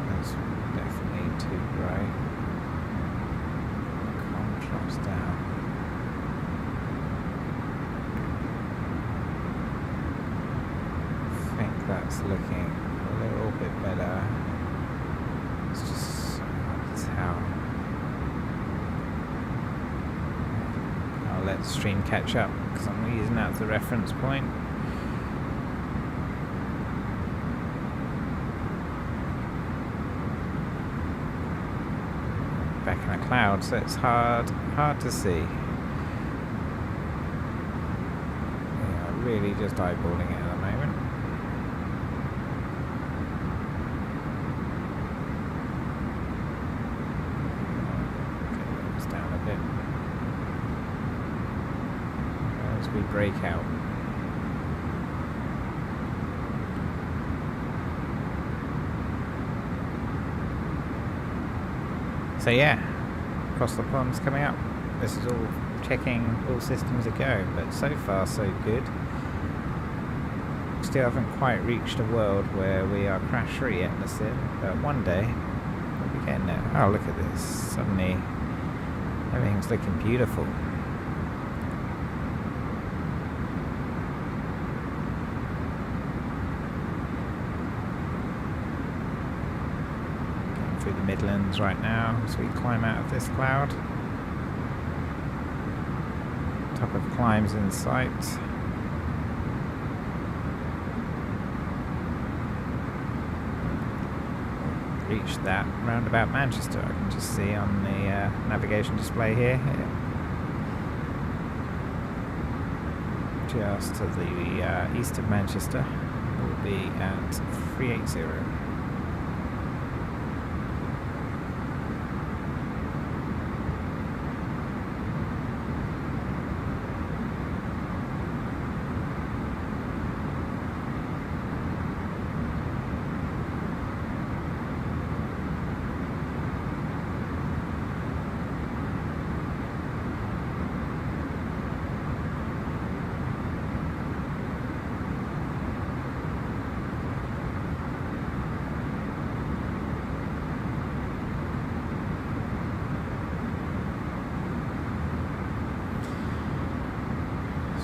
That's definitely too bright. Contrast down. That's looking a little bit better. It's just hard to tell. I'll let the stream catch up because I'm using that as a reference point. Back in a cloud, so it's hard to see. Yeah, really just eyeballing it at the moment. We break out. So yeah, Across the Pond's coming up. This is all checking all systems a go, but so far so good. Still haven't quite reached a world where we are crash free yet in the sim, but one day we'll be getting there. Oh, look at this. Suddenly everything's looking beautiful. Through the Midlands right now as we climb out of this cloud. Top of climbs in sight. Reached that roundabout Manchester, I can just see on the navigation display here. Just to the east of Manchester, we'll be at 380.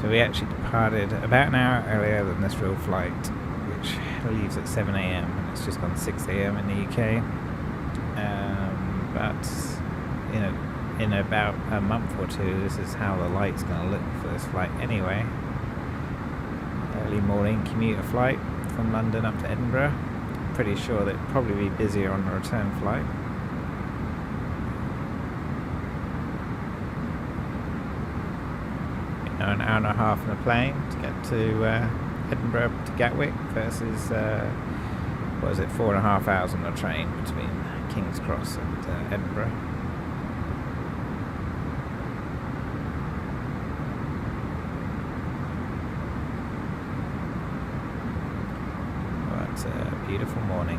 So we actually departed about an hour earlier than this real flight, which leaves at 7 a.m. and it's just gone 6 a.m. in the UK. But in about a month or two, this is how the light's going to look for this flight anyway. Early morning commuter flight from London up to Edinburgh. Pretty sure that it'll probably be busier on the return flight. An hour and a half in a plane to get to Edinburgh to Gatwick versus 4.5 hours on the train between King's Cross and Edinburgh. What a beautiful morning.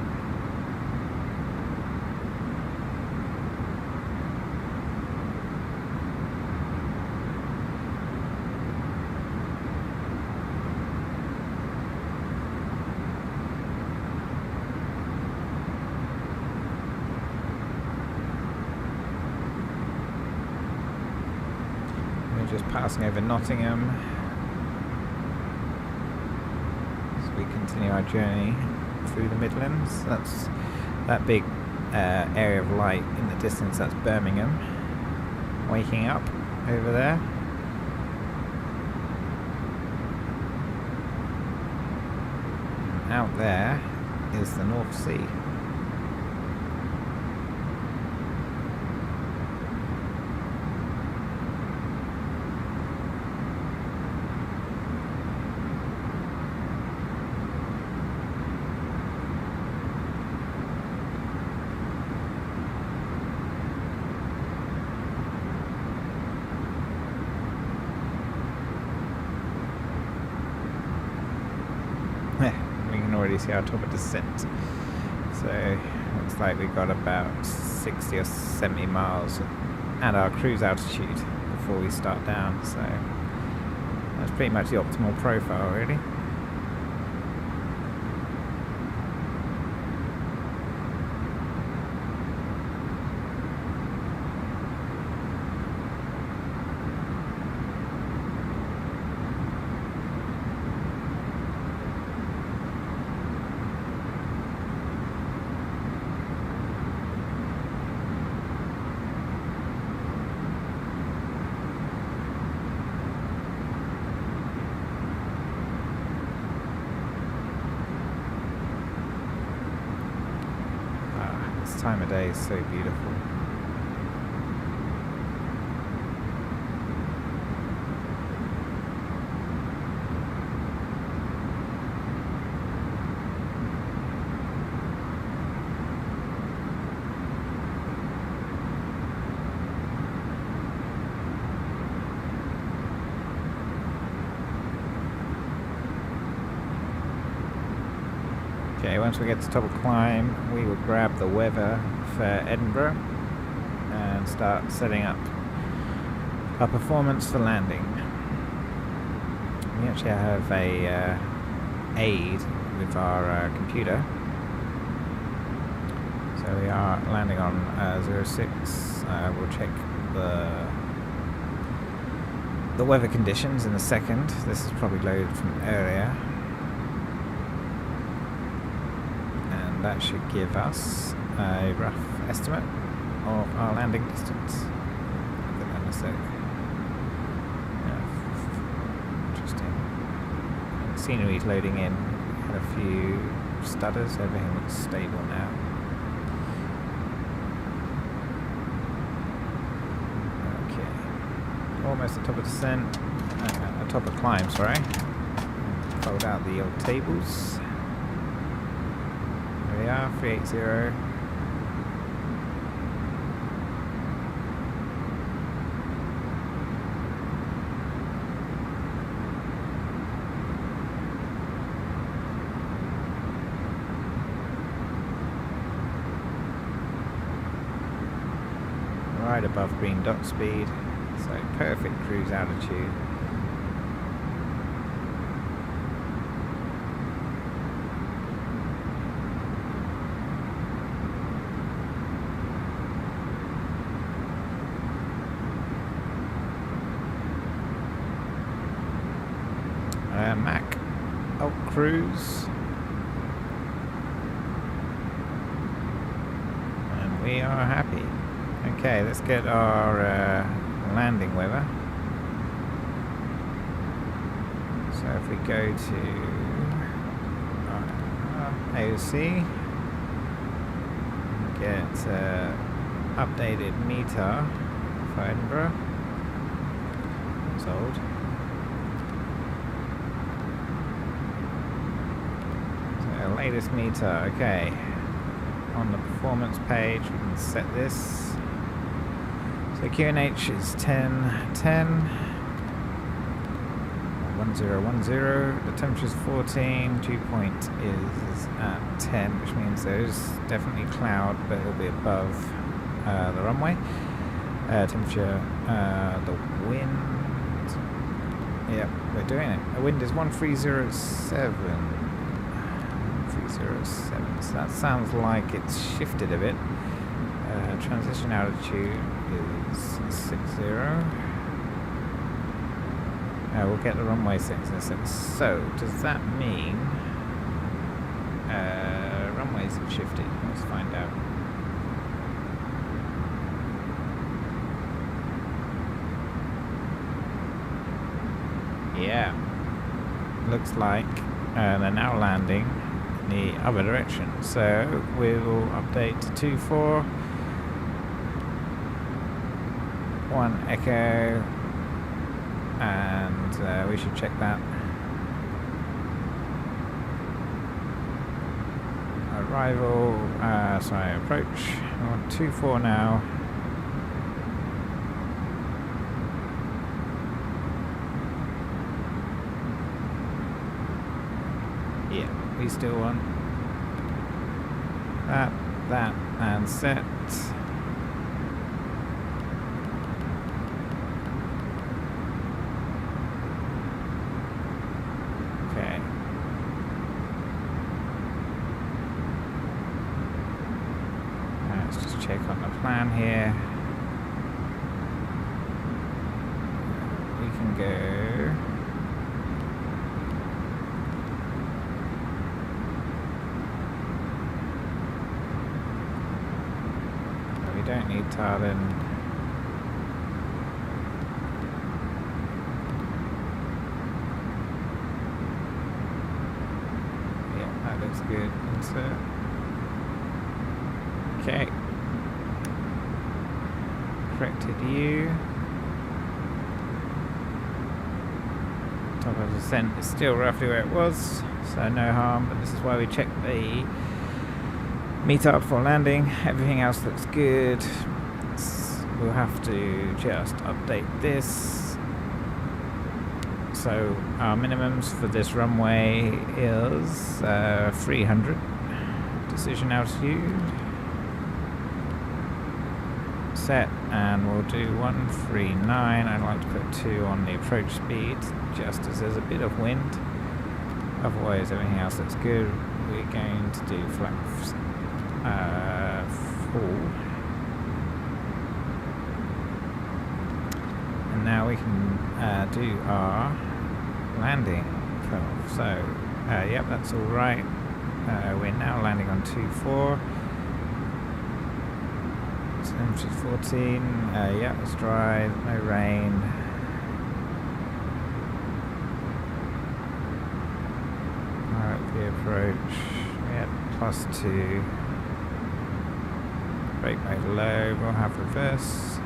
Just passing over Nottingham as we continue our journey through the Midlands. That's that big area of light in the distance. That's Birmingham waking up over there. And out there is the North Sea. See our top of descent, so looks like we got about 60 or 70 miles at our cruise altitude before we start down, so that's pretty much the optimal profile really. Time of day is so beautiful. Okay, once we get to the top of climb, we will grab the weather for Edinburgh and start setting up our performance for landing. We actually have a aid with our computer. So we are landing on 06. We'll check the weather conditions in a second. This is probably loaded from earlier. That should give us a rough estimate of our landing distance. Look at that in a sec. Yeah, interesting. Scenery's loading in. Had a few stutters. Everything looks stable now. Okay. Almost at top of descent. At top of climb, sorry. Fold out the old tables. There we are, 380. Right above green dot speed, so perfect cruise altitude. Mac. Alt Cruise. And we are happy. Okay, let's get our landing weather. So if we go to AOC, get updated meter for Edinburgh. It's old. So latest meter, okay. On the performance page, we can set this. So QNH is 1010. 1010. The temperature is 14. Dew point is at 10, which means there's definitely cloud, but it'll be above the runway. Temperature, the wind. Yep, we're doing it. The wind is 1307. 1307. So that sounds like it's shifted a bit. Transition altitude is 60. We'll get the runway 606. So, does that mean runways have shifted? Let's find out. Yeah, looks like they're now landing in the other direction. So we'll update to 24. 1 Echo. And we should check that. Arrival, approach. I want 24 now. Yeah, we still want that, and set. Check on the plan here. We can go. We don't need Tallinn. Yeah, that looks good. Insert. Okay. Corrected you. Top of descent is still roughly where it was, so no harm, but this is why we check the meter for landing. Everything else looks good. We'll have to just update this. So our minimums for this runway is 300. Decision altitude. Set, and we'll do 139. I'd like to put 2 on the approach speed, just as there's a bit of wind. Otherwise, everything else looks good. We're going to do flap 4. And now we can do our landing curve. So, yep, that's all right. We're now landing on 24. Temperature 14. Yeah, it's dry. No rain. Alright, the approach. Yeah, +2. Brake mode low. We'll have reverse.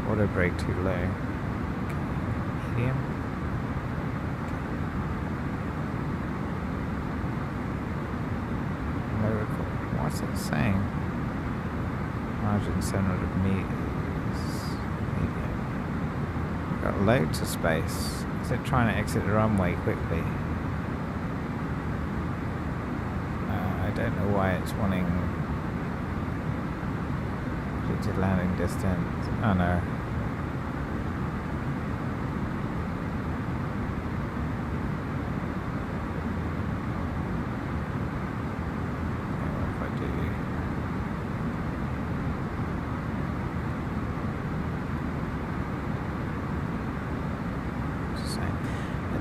Auto brake too low. Okay. Medium. Low record. What's it saying? Margin 700 meters. Medium. Got loads of space. Is it trying to exit the runway quickly? I don't know why it's wanting predicted landing distance. Oh no.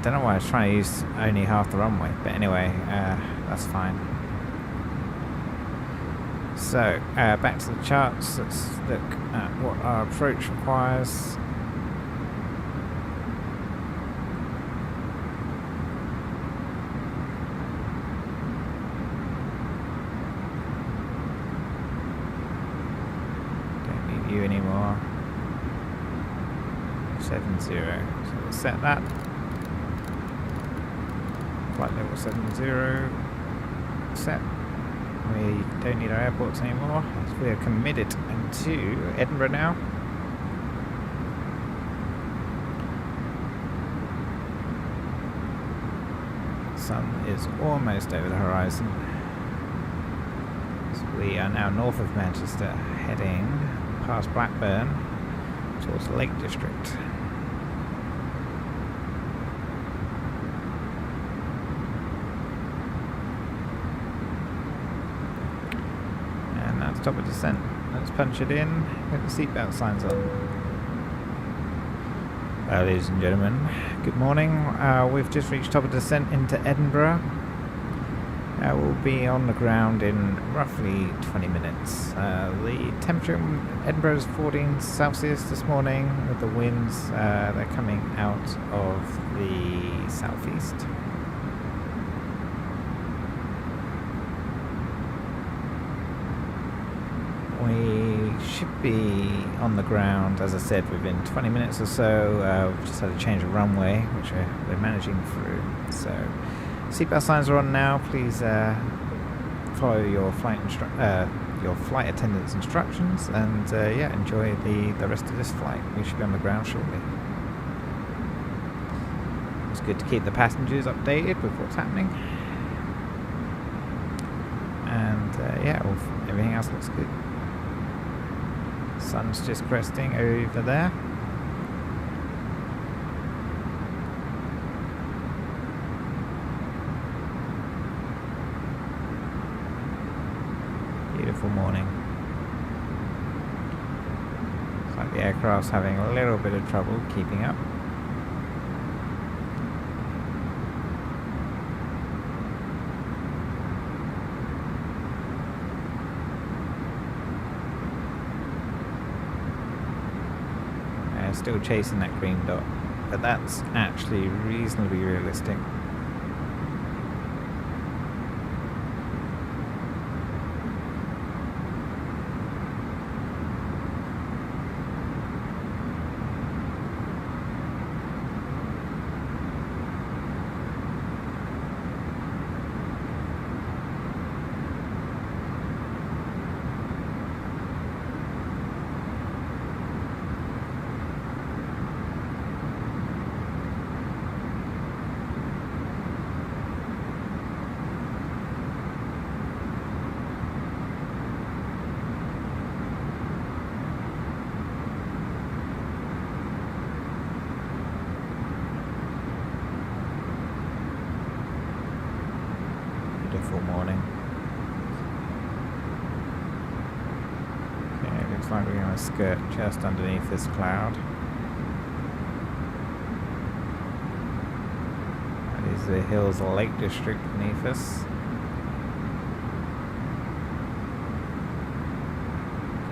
don't know why I was trying to use only half the runway, but anyway, that's fine. So, back to the charts. Let's look at what our approach requires. Don't need you anymore. 70. So we'll set that. Flight level 70. Set. We don't need our airports anymore, as we are committed to Edinburgh now. Sun is almost over the horizon. So we are now north of Manchester, heading past Blackburn towards the Lake District. Top of descent. Let's punch it in. Get the seatbelt signs on. Ladies and gentlemen, good morning. We've just reached top of descent into Edinburgh. We'll be on the ground in roughly 20 minutes. The temperature in Edinburgh is 14 Celsius this morning with the winds. They're coming out of the southeast. We should be on the ground, as I said, within 20 minutes or so. We've just had a change of runway, which we're managing through. So, seatbelt signs are on now. Please follow your flight attendant's instructions, and yeah, enjoy the rest of this flight. We should be on the ground shortly. It's good to keep the passengers updated with what's happening, and yeah, everything else looks good. Sun's just cresting over there. Beautiful morning. Looks like the aircraft's having a little bit of trouble keeping up. Still chasing that green dot, but that's actually reasonably realistic. Beautiful morning. Okay, looks like we're going to skirt just underneath this cloud. That is the hills of Lake District beneath us.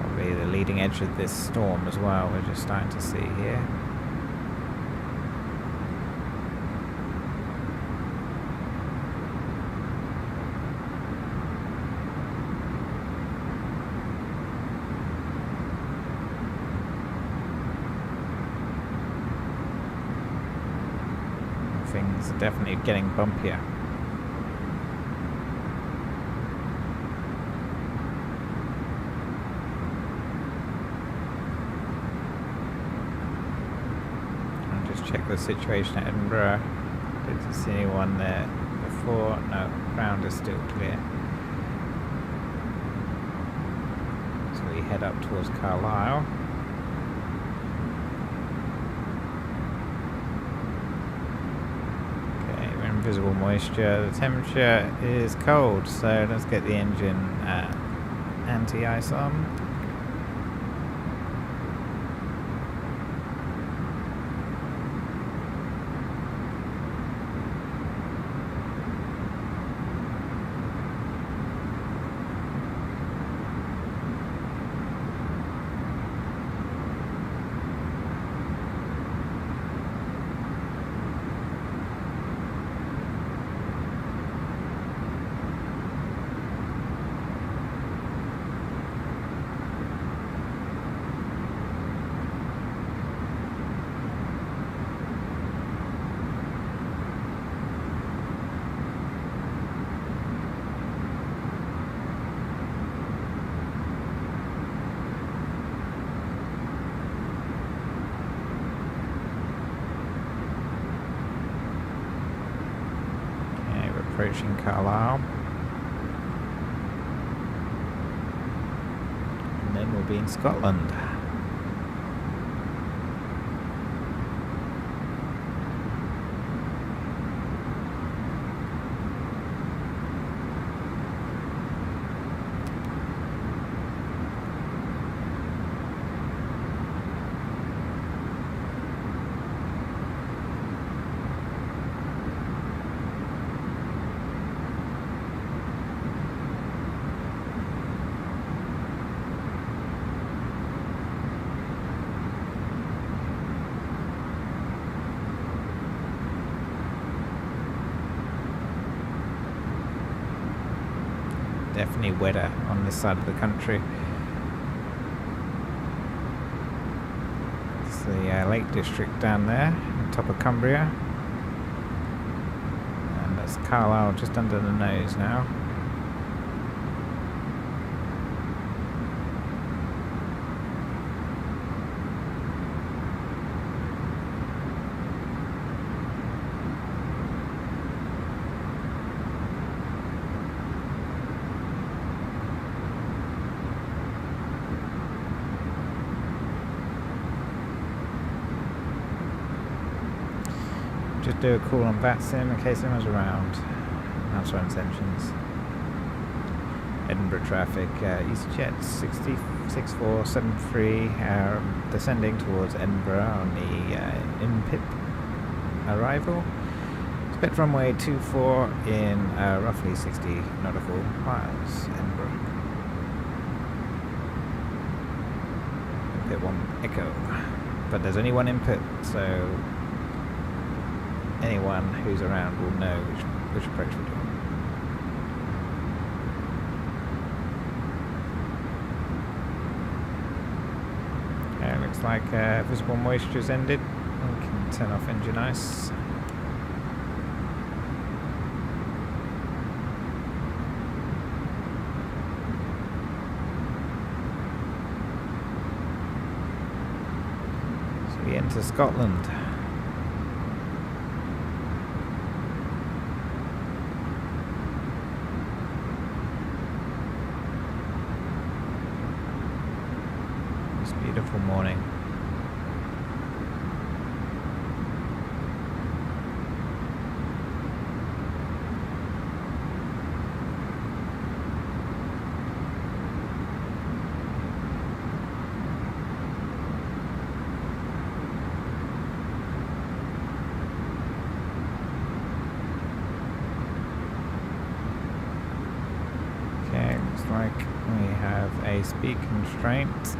Probably the leading edge of this storm as well, we're just starting to see here. Things are definitely getting bumpier. I'll just check the situation at Edinburgh. Didn't see anyone there before. No, ground is still clear. So we head up towards Carlisle. Visible moisture. The temperature is cold, so let's get the engine anti-ice on. approaching Carlisle. And then we'll be in Scotland. Definitely wetter on this side of the country. It's the Lake District down there, on top of Cumbria. And that's Carlisle just under the nose now. Just do a call on VATSIM in case anyone's around. Answer intentions. Edinburgh traffic, Easyjet 6473 descending towards Edinburgh on the INPIP arrival. Expect runway 24 in roughly 60 nautical miles, Edinburgh. INPIP 1 Echo. But there's only one input, so anyone who's around will know which approach we're doing. Looks like visible moisture's ended. We can turn off engine ice. So we enter Scotland. Beautiful morning. Okay, looks like we have a speed constraint.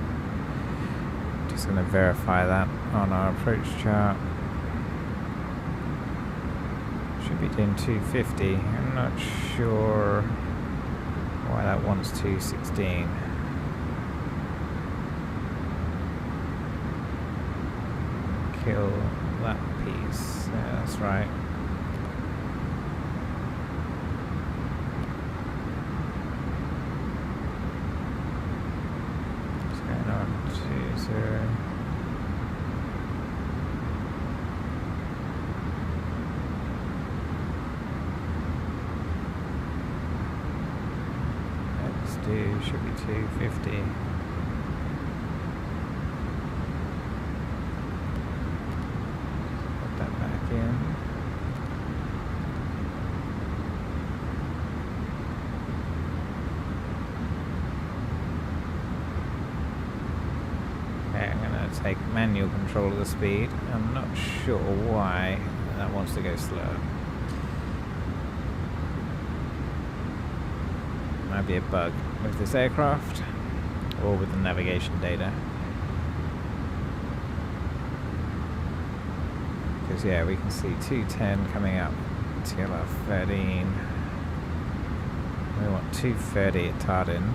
Just going to verify that on our approach chart. Should be doing 250. I'm not sure why that wants 216. Kill that piece. Yeah, that's right. What's going on? 20. Should be 250. Put that back in. Okay, I'm going to take manual control of the speed. I'm not sure why that wants to go slow. Might be a bug with this aircraft or with the navigation data, because yeah, we can see 210 coming up, TLR 13. We want 230 at Tardin.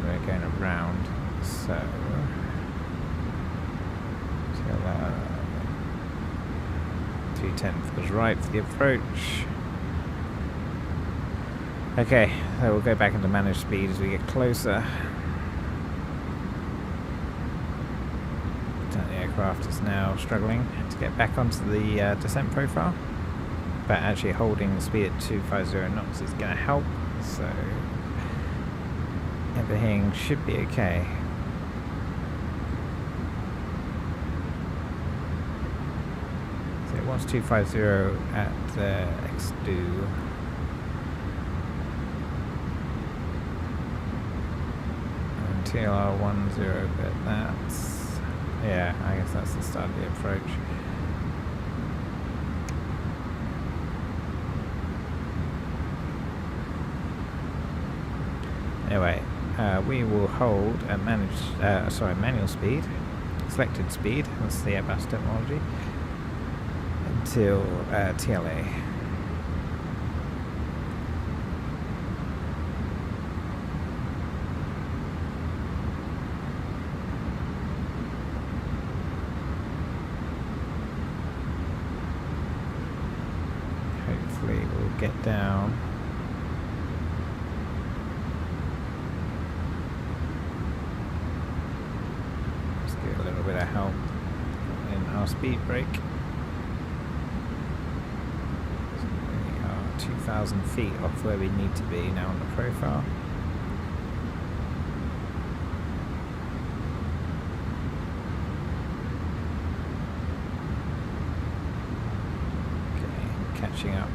We're going around, so TLR 210 feels right for the approach. Okay, so we'll go back into managed speed as we get closer. The aircraft is now struggling to get back onto the descent profile. but actually holding the speed at 250 knots is going to help, so everything should be okay. So it wants 250 at XDO. And TLR10, but that's, yeah, I guess that's the start of the approach. Anyway, we will hold a manual speed, selected speed, that's the Airbus technology, until TLA. Hopefully we'll get down. A little bit of help in our speed brake. So we are 2,000 feet off where we need to be now on the profile. Okay, catching up.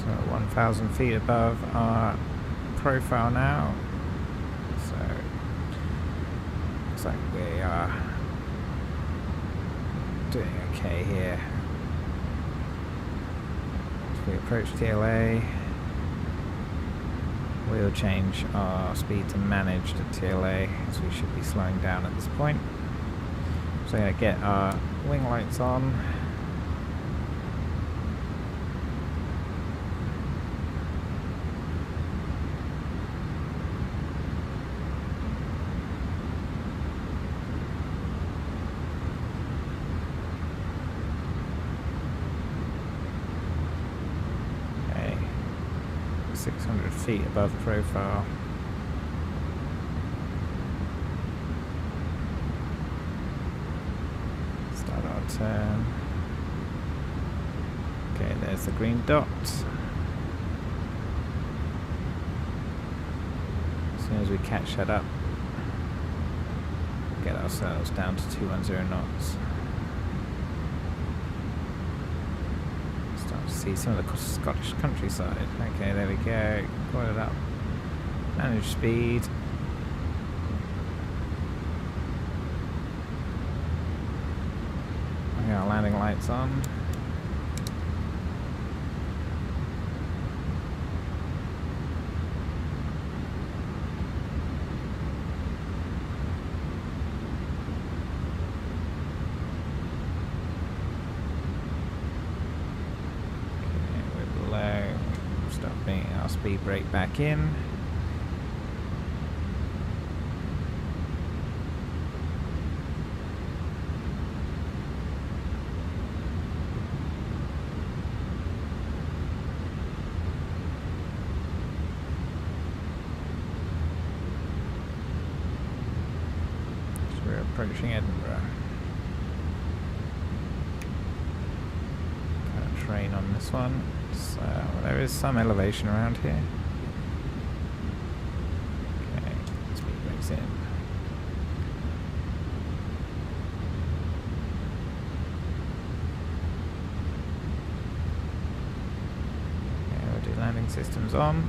So 1,000 feet above our profile now. So looks like we are doing okay here. As we approach TLA, we'll change our speed to managed at TLA, as we should be slowing down at this point. So I'm going to get our wing lights on. Okay, 600 feet above profile. Start our turn. Okay, there's the green dot. As soon as we catch that up, get ourselves down to 210 knots. Start to see some of the Scottish countryside. Okay, there we go. Got it up. Manage speed. Okay, our landing lights on. Our speed brake back in. So we're approaching Edinburgh. Got a train on this one. So there is some elevation around here. Okay, speed tables in. Okay, we'll do landing systems on.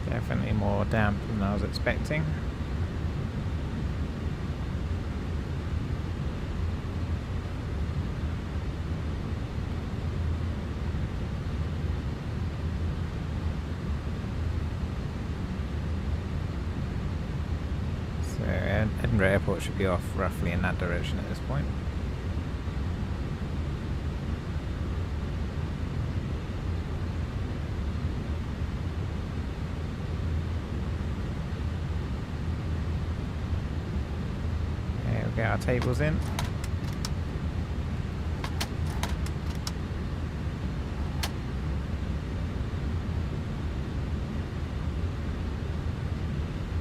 Definitely more damp than I was expecting. So Edinburgh Airport should be off roughly in that direction at this point. Get our tables in.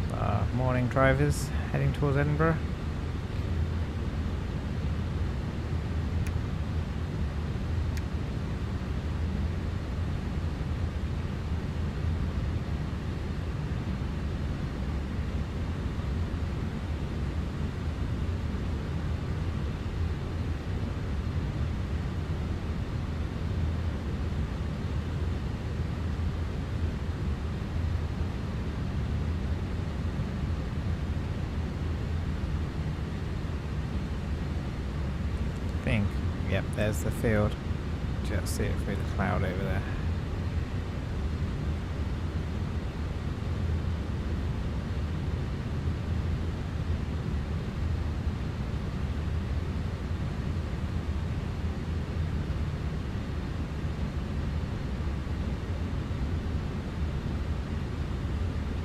So our morning drivers heading towards Edinburgh. Yep, there's the field. Just see it through the cloud over there.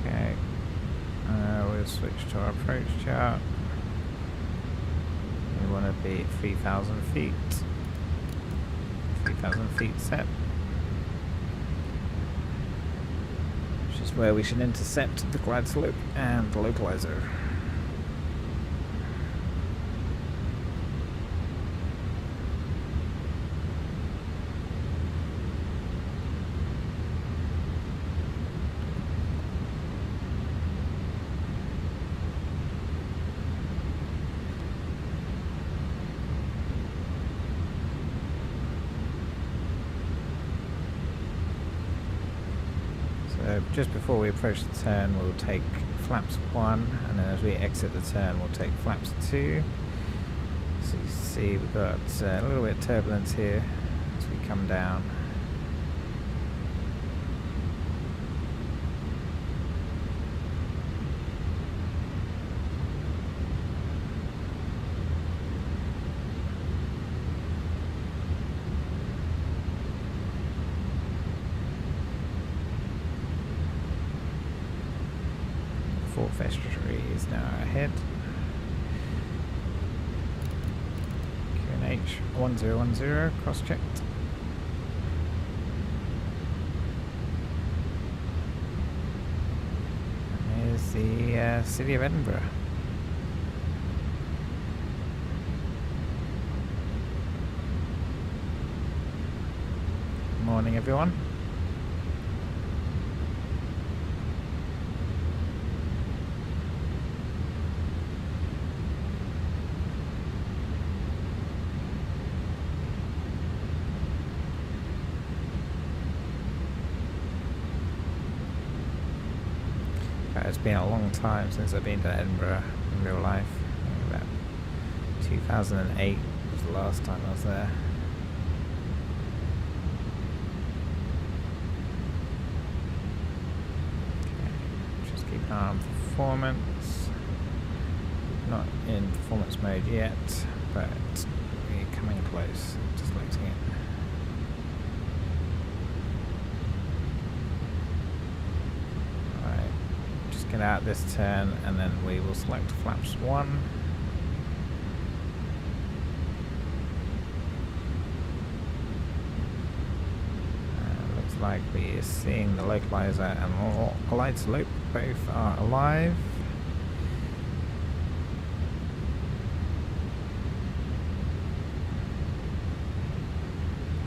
Okay, we'll switch to our approach chart. We want to be 3,000 feet. 3,000 feet set. Which is where we should intercept the glide slope and the localizer. Just before we approach the turn, we'll take flaps 1, and then as we exit the turn, we'll take flaps 2. So you see we've got a little bit of turbulence here as we come down. Fourth estuary is now ahead. QNH 1010, cross-checked. And there's the city of Edinburgh. Morning, everyone. It's been a long time since I've been to Edinburgh in real life. I think about 2008 was the last time I was there. Okay, just keep an eye on performance. Not in performance mode yet, but we're coming close. Just selecting it. Get out this turn, and then we will select flaps 1. like we're seeing the localizer and glide slope both are alive.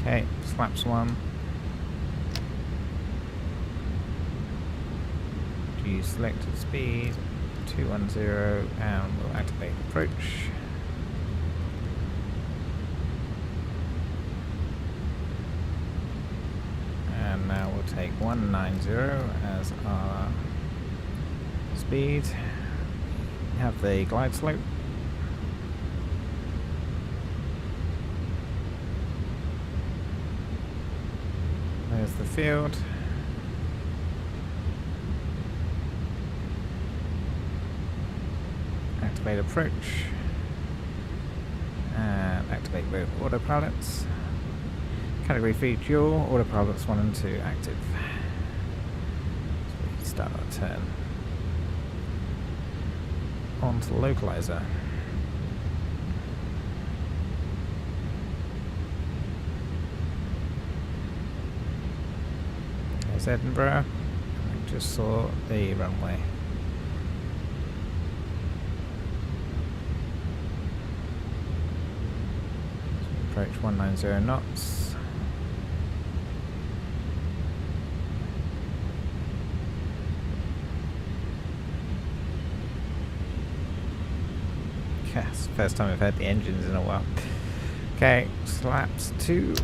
Okay, slaps one. Use selected speed 210 and we'll activate approach. And now we'll take 190 as our speed. We have the glide slope. There's the field. Activate approach. And activate both autopilots. Category 3 dual, autopilots 1 and 2 active. So we start our turn. On to the localizer. There's Edinburgh. I just saw the runway. So approach 190 knots. Yes, first time I've had the engines in a while. Okay, slaps 2.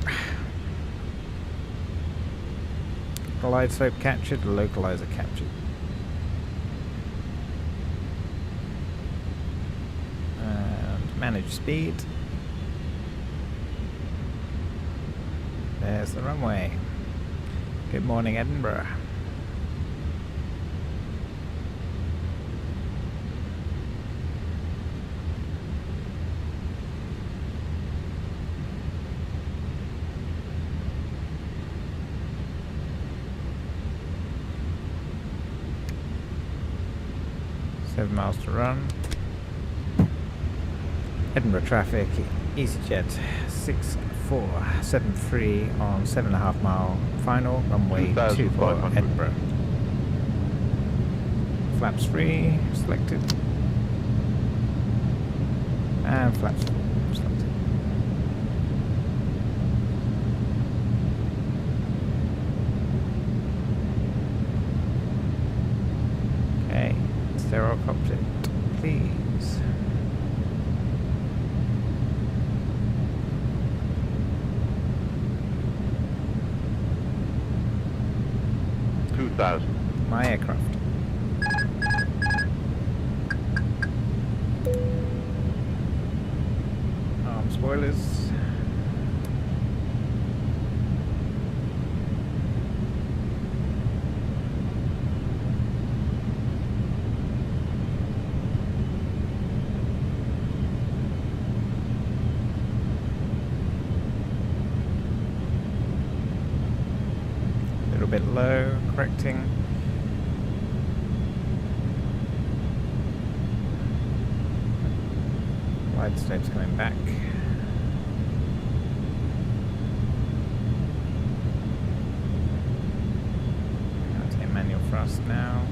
Glide slope captured, localizer captured. And manage speed. There's the runway. Good morning, Edinburgh. Seven miles to run. Edinburgh traffic, Easyjet 6473 on 7.5 mile final, runway 24 Edinburgh. Flaps free, selected. And flaps selected. Okay. Zero cockpit, please. My aircraft. Spoilers. Bit low, correcting. Glide slope's coming back. I'll take manual thrust now.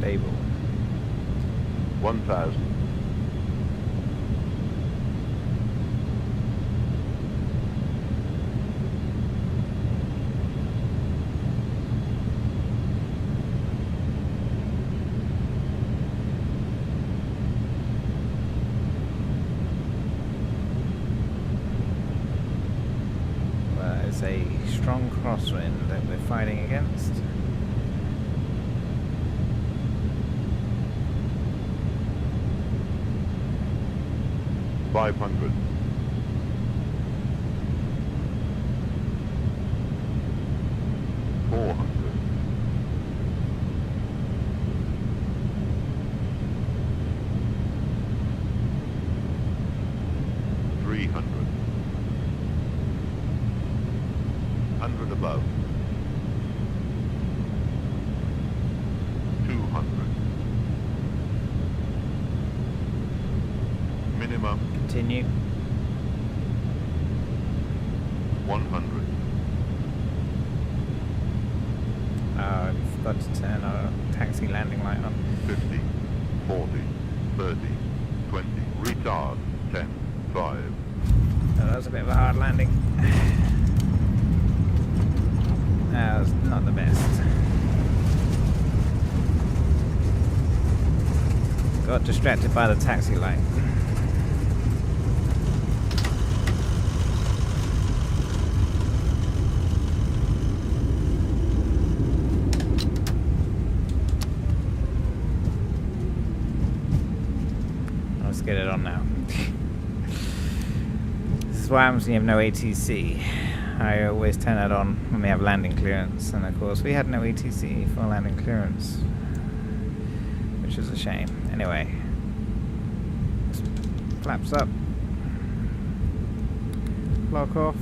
Stable. 1000. There's a strong crosswind that we're fighting against. $500. 400. 100 above. 200. Minimum Continue. 100. I forgot to turn our taxi landing light on. 50, 40, 30, 20. Retard. 10, 5. Oh, that was a bit of a hard landing. That was not the best. Got distracted by the taxi light. Let's get it on now. This is what happens when you have no ATC. I always turn it on when we have landing clearance, and of course we had no ATC for landing clearance, which is a shame. Anyway, flaps up, lock off,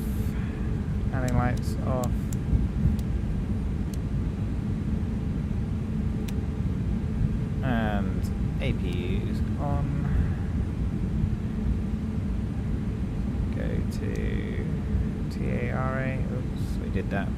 landing lights off. And APUs on. Go to TARA. Oops, we did that.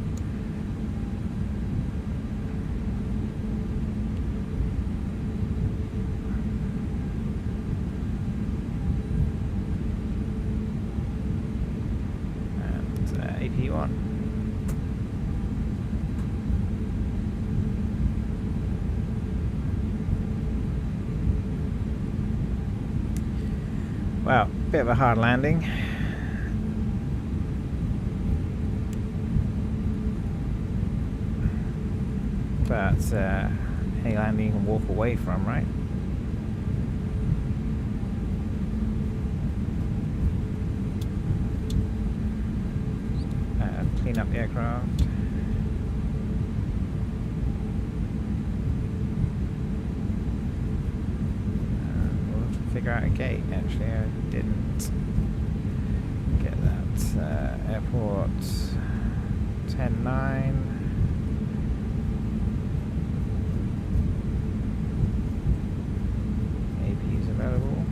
And APU on. Well, bit of a hard landing. But any landing you can walk away from, right? Clean up the aircraft. We'll have to figure out a gate. Actually, I didn't get that. Airport 10-9. Available.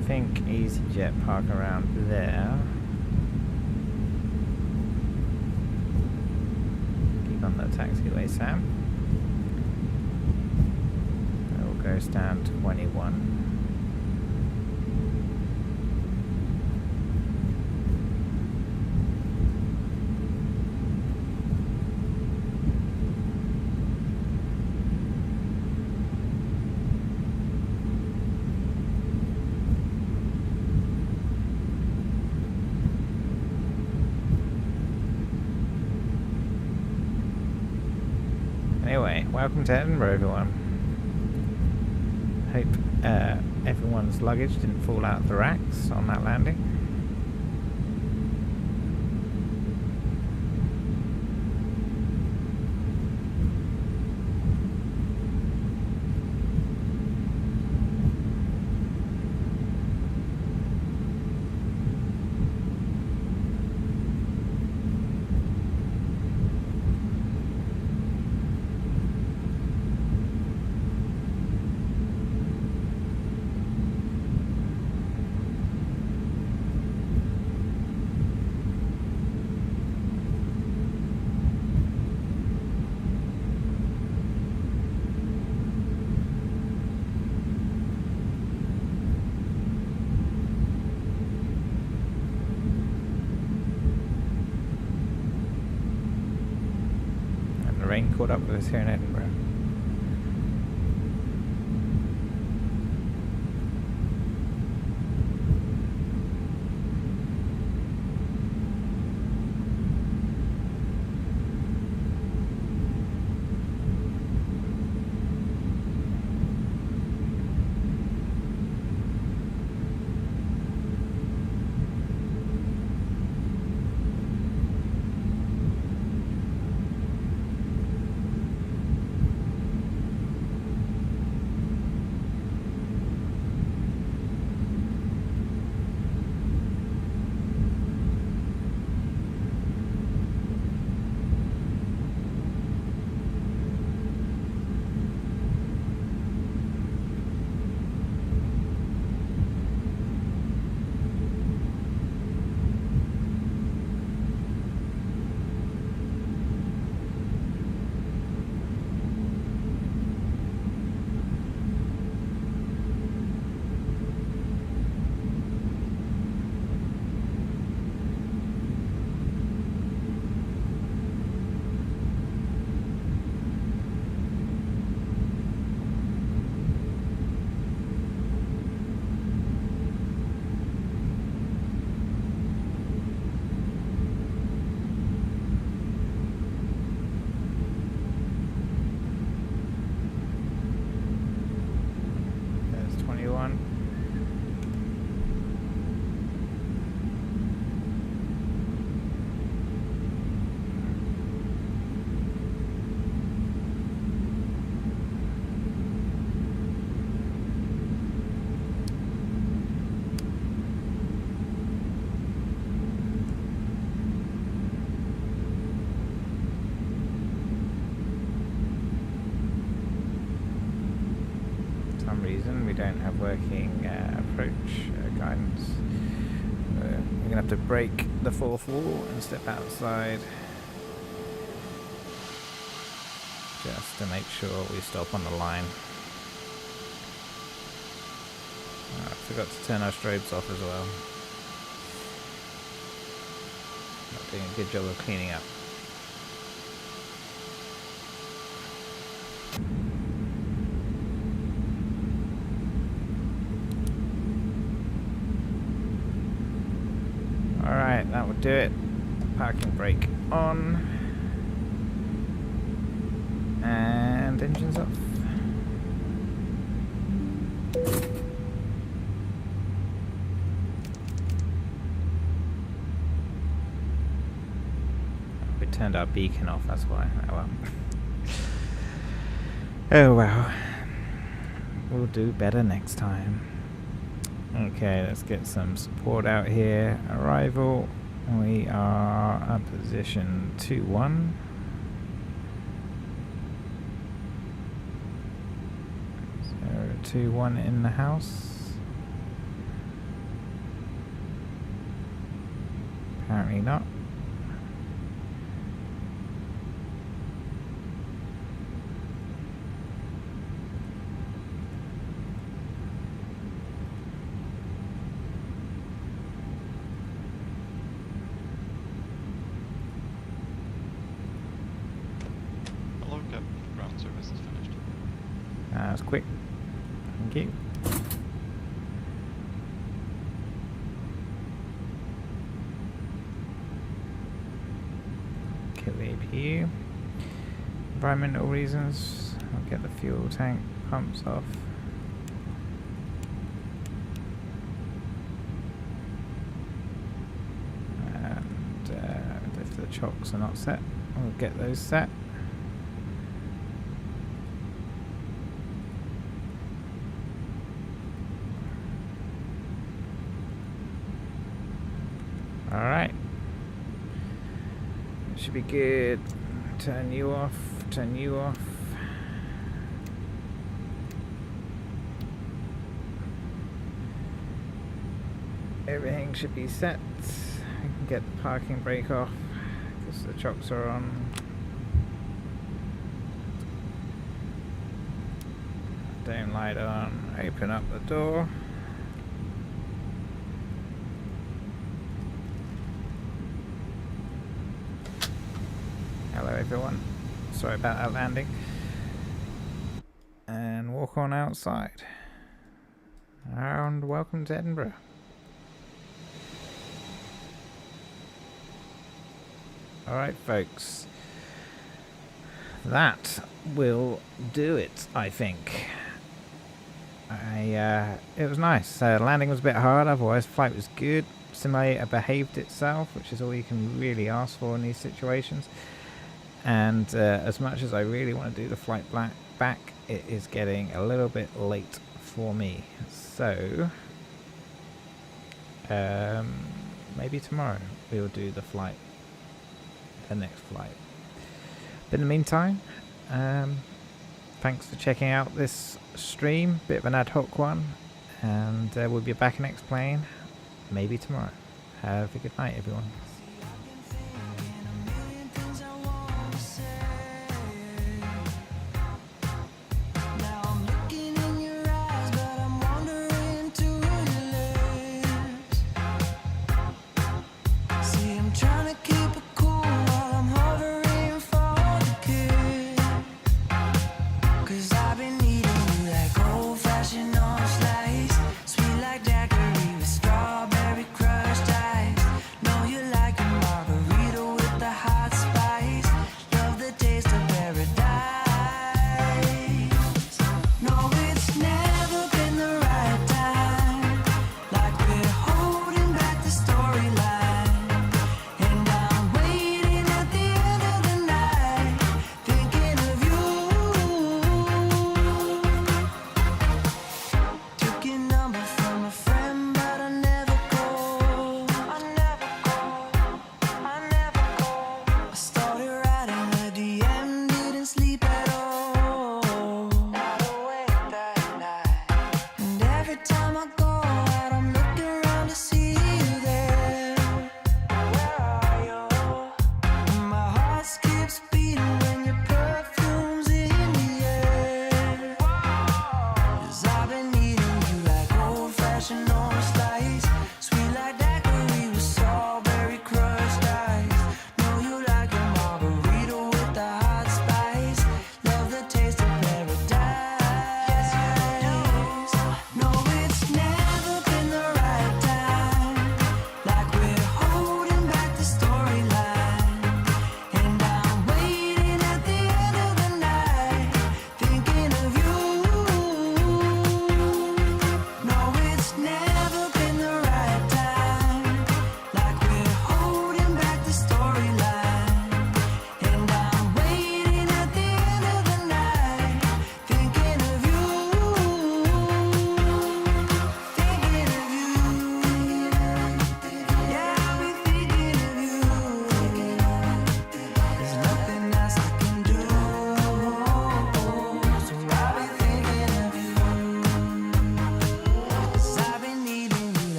I think Easyjet park around there. Keep on the taxiway, Sam. It will go stand 21. Anyway, welcome to Edinburgh, everyone. Hope everyone's luggage didn't fall out of the racks on that landing. Rain caught up with us here in Edinburgh. we don't have working approach guidance. We're going to have to break the fourth wall and step outside just to make sure we stop on the line. I forgot to turn our strobes off as well. Not doing a good job of cleaning up. Alright, that will do it. Parking brake on. And engines off. We turned our beacon off, that's why. Oh well. Oh well. We'll do better next time. Okay, let's get some support out here. Arrival. We are at position 2-1. 2-1 in the house. Apparently not. Hello, Captain. Ground service is finished. That was quick. Thank you. Kill the APU. Environmental reasons. I'll get the fuel tank pumps off. And if the chocks are not set, we'll get those set. Alright. Should be good. Turn you off. Turn you off. Everything should be set. I can get the parking brake off because the chocks are on. Dome light on. Open up the door. Hello everyone, sorry about that landing. And walk on outside. And welcome to Edinburgh. Alright folks, that will do it, I think. It was nice. Landing was a bit hard, otherwise flight was good. Simulator behaved itself, which is all you can really ask for in these situations. And as much as I really want to do the flight back, it is getting a little bit late for me. So, maybe tomorrow we'll do the next flight. But in the meantime, thanks for checking out this stream, bit of an ad hoc one. And we'll be back in X-Plane, maybe tomorrow. Have a good night, everyone.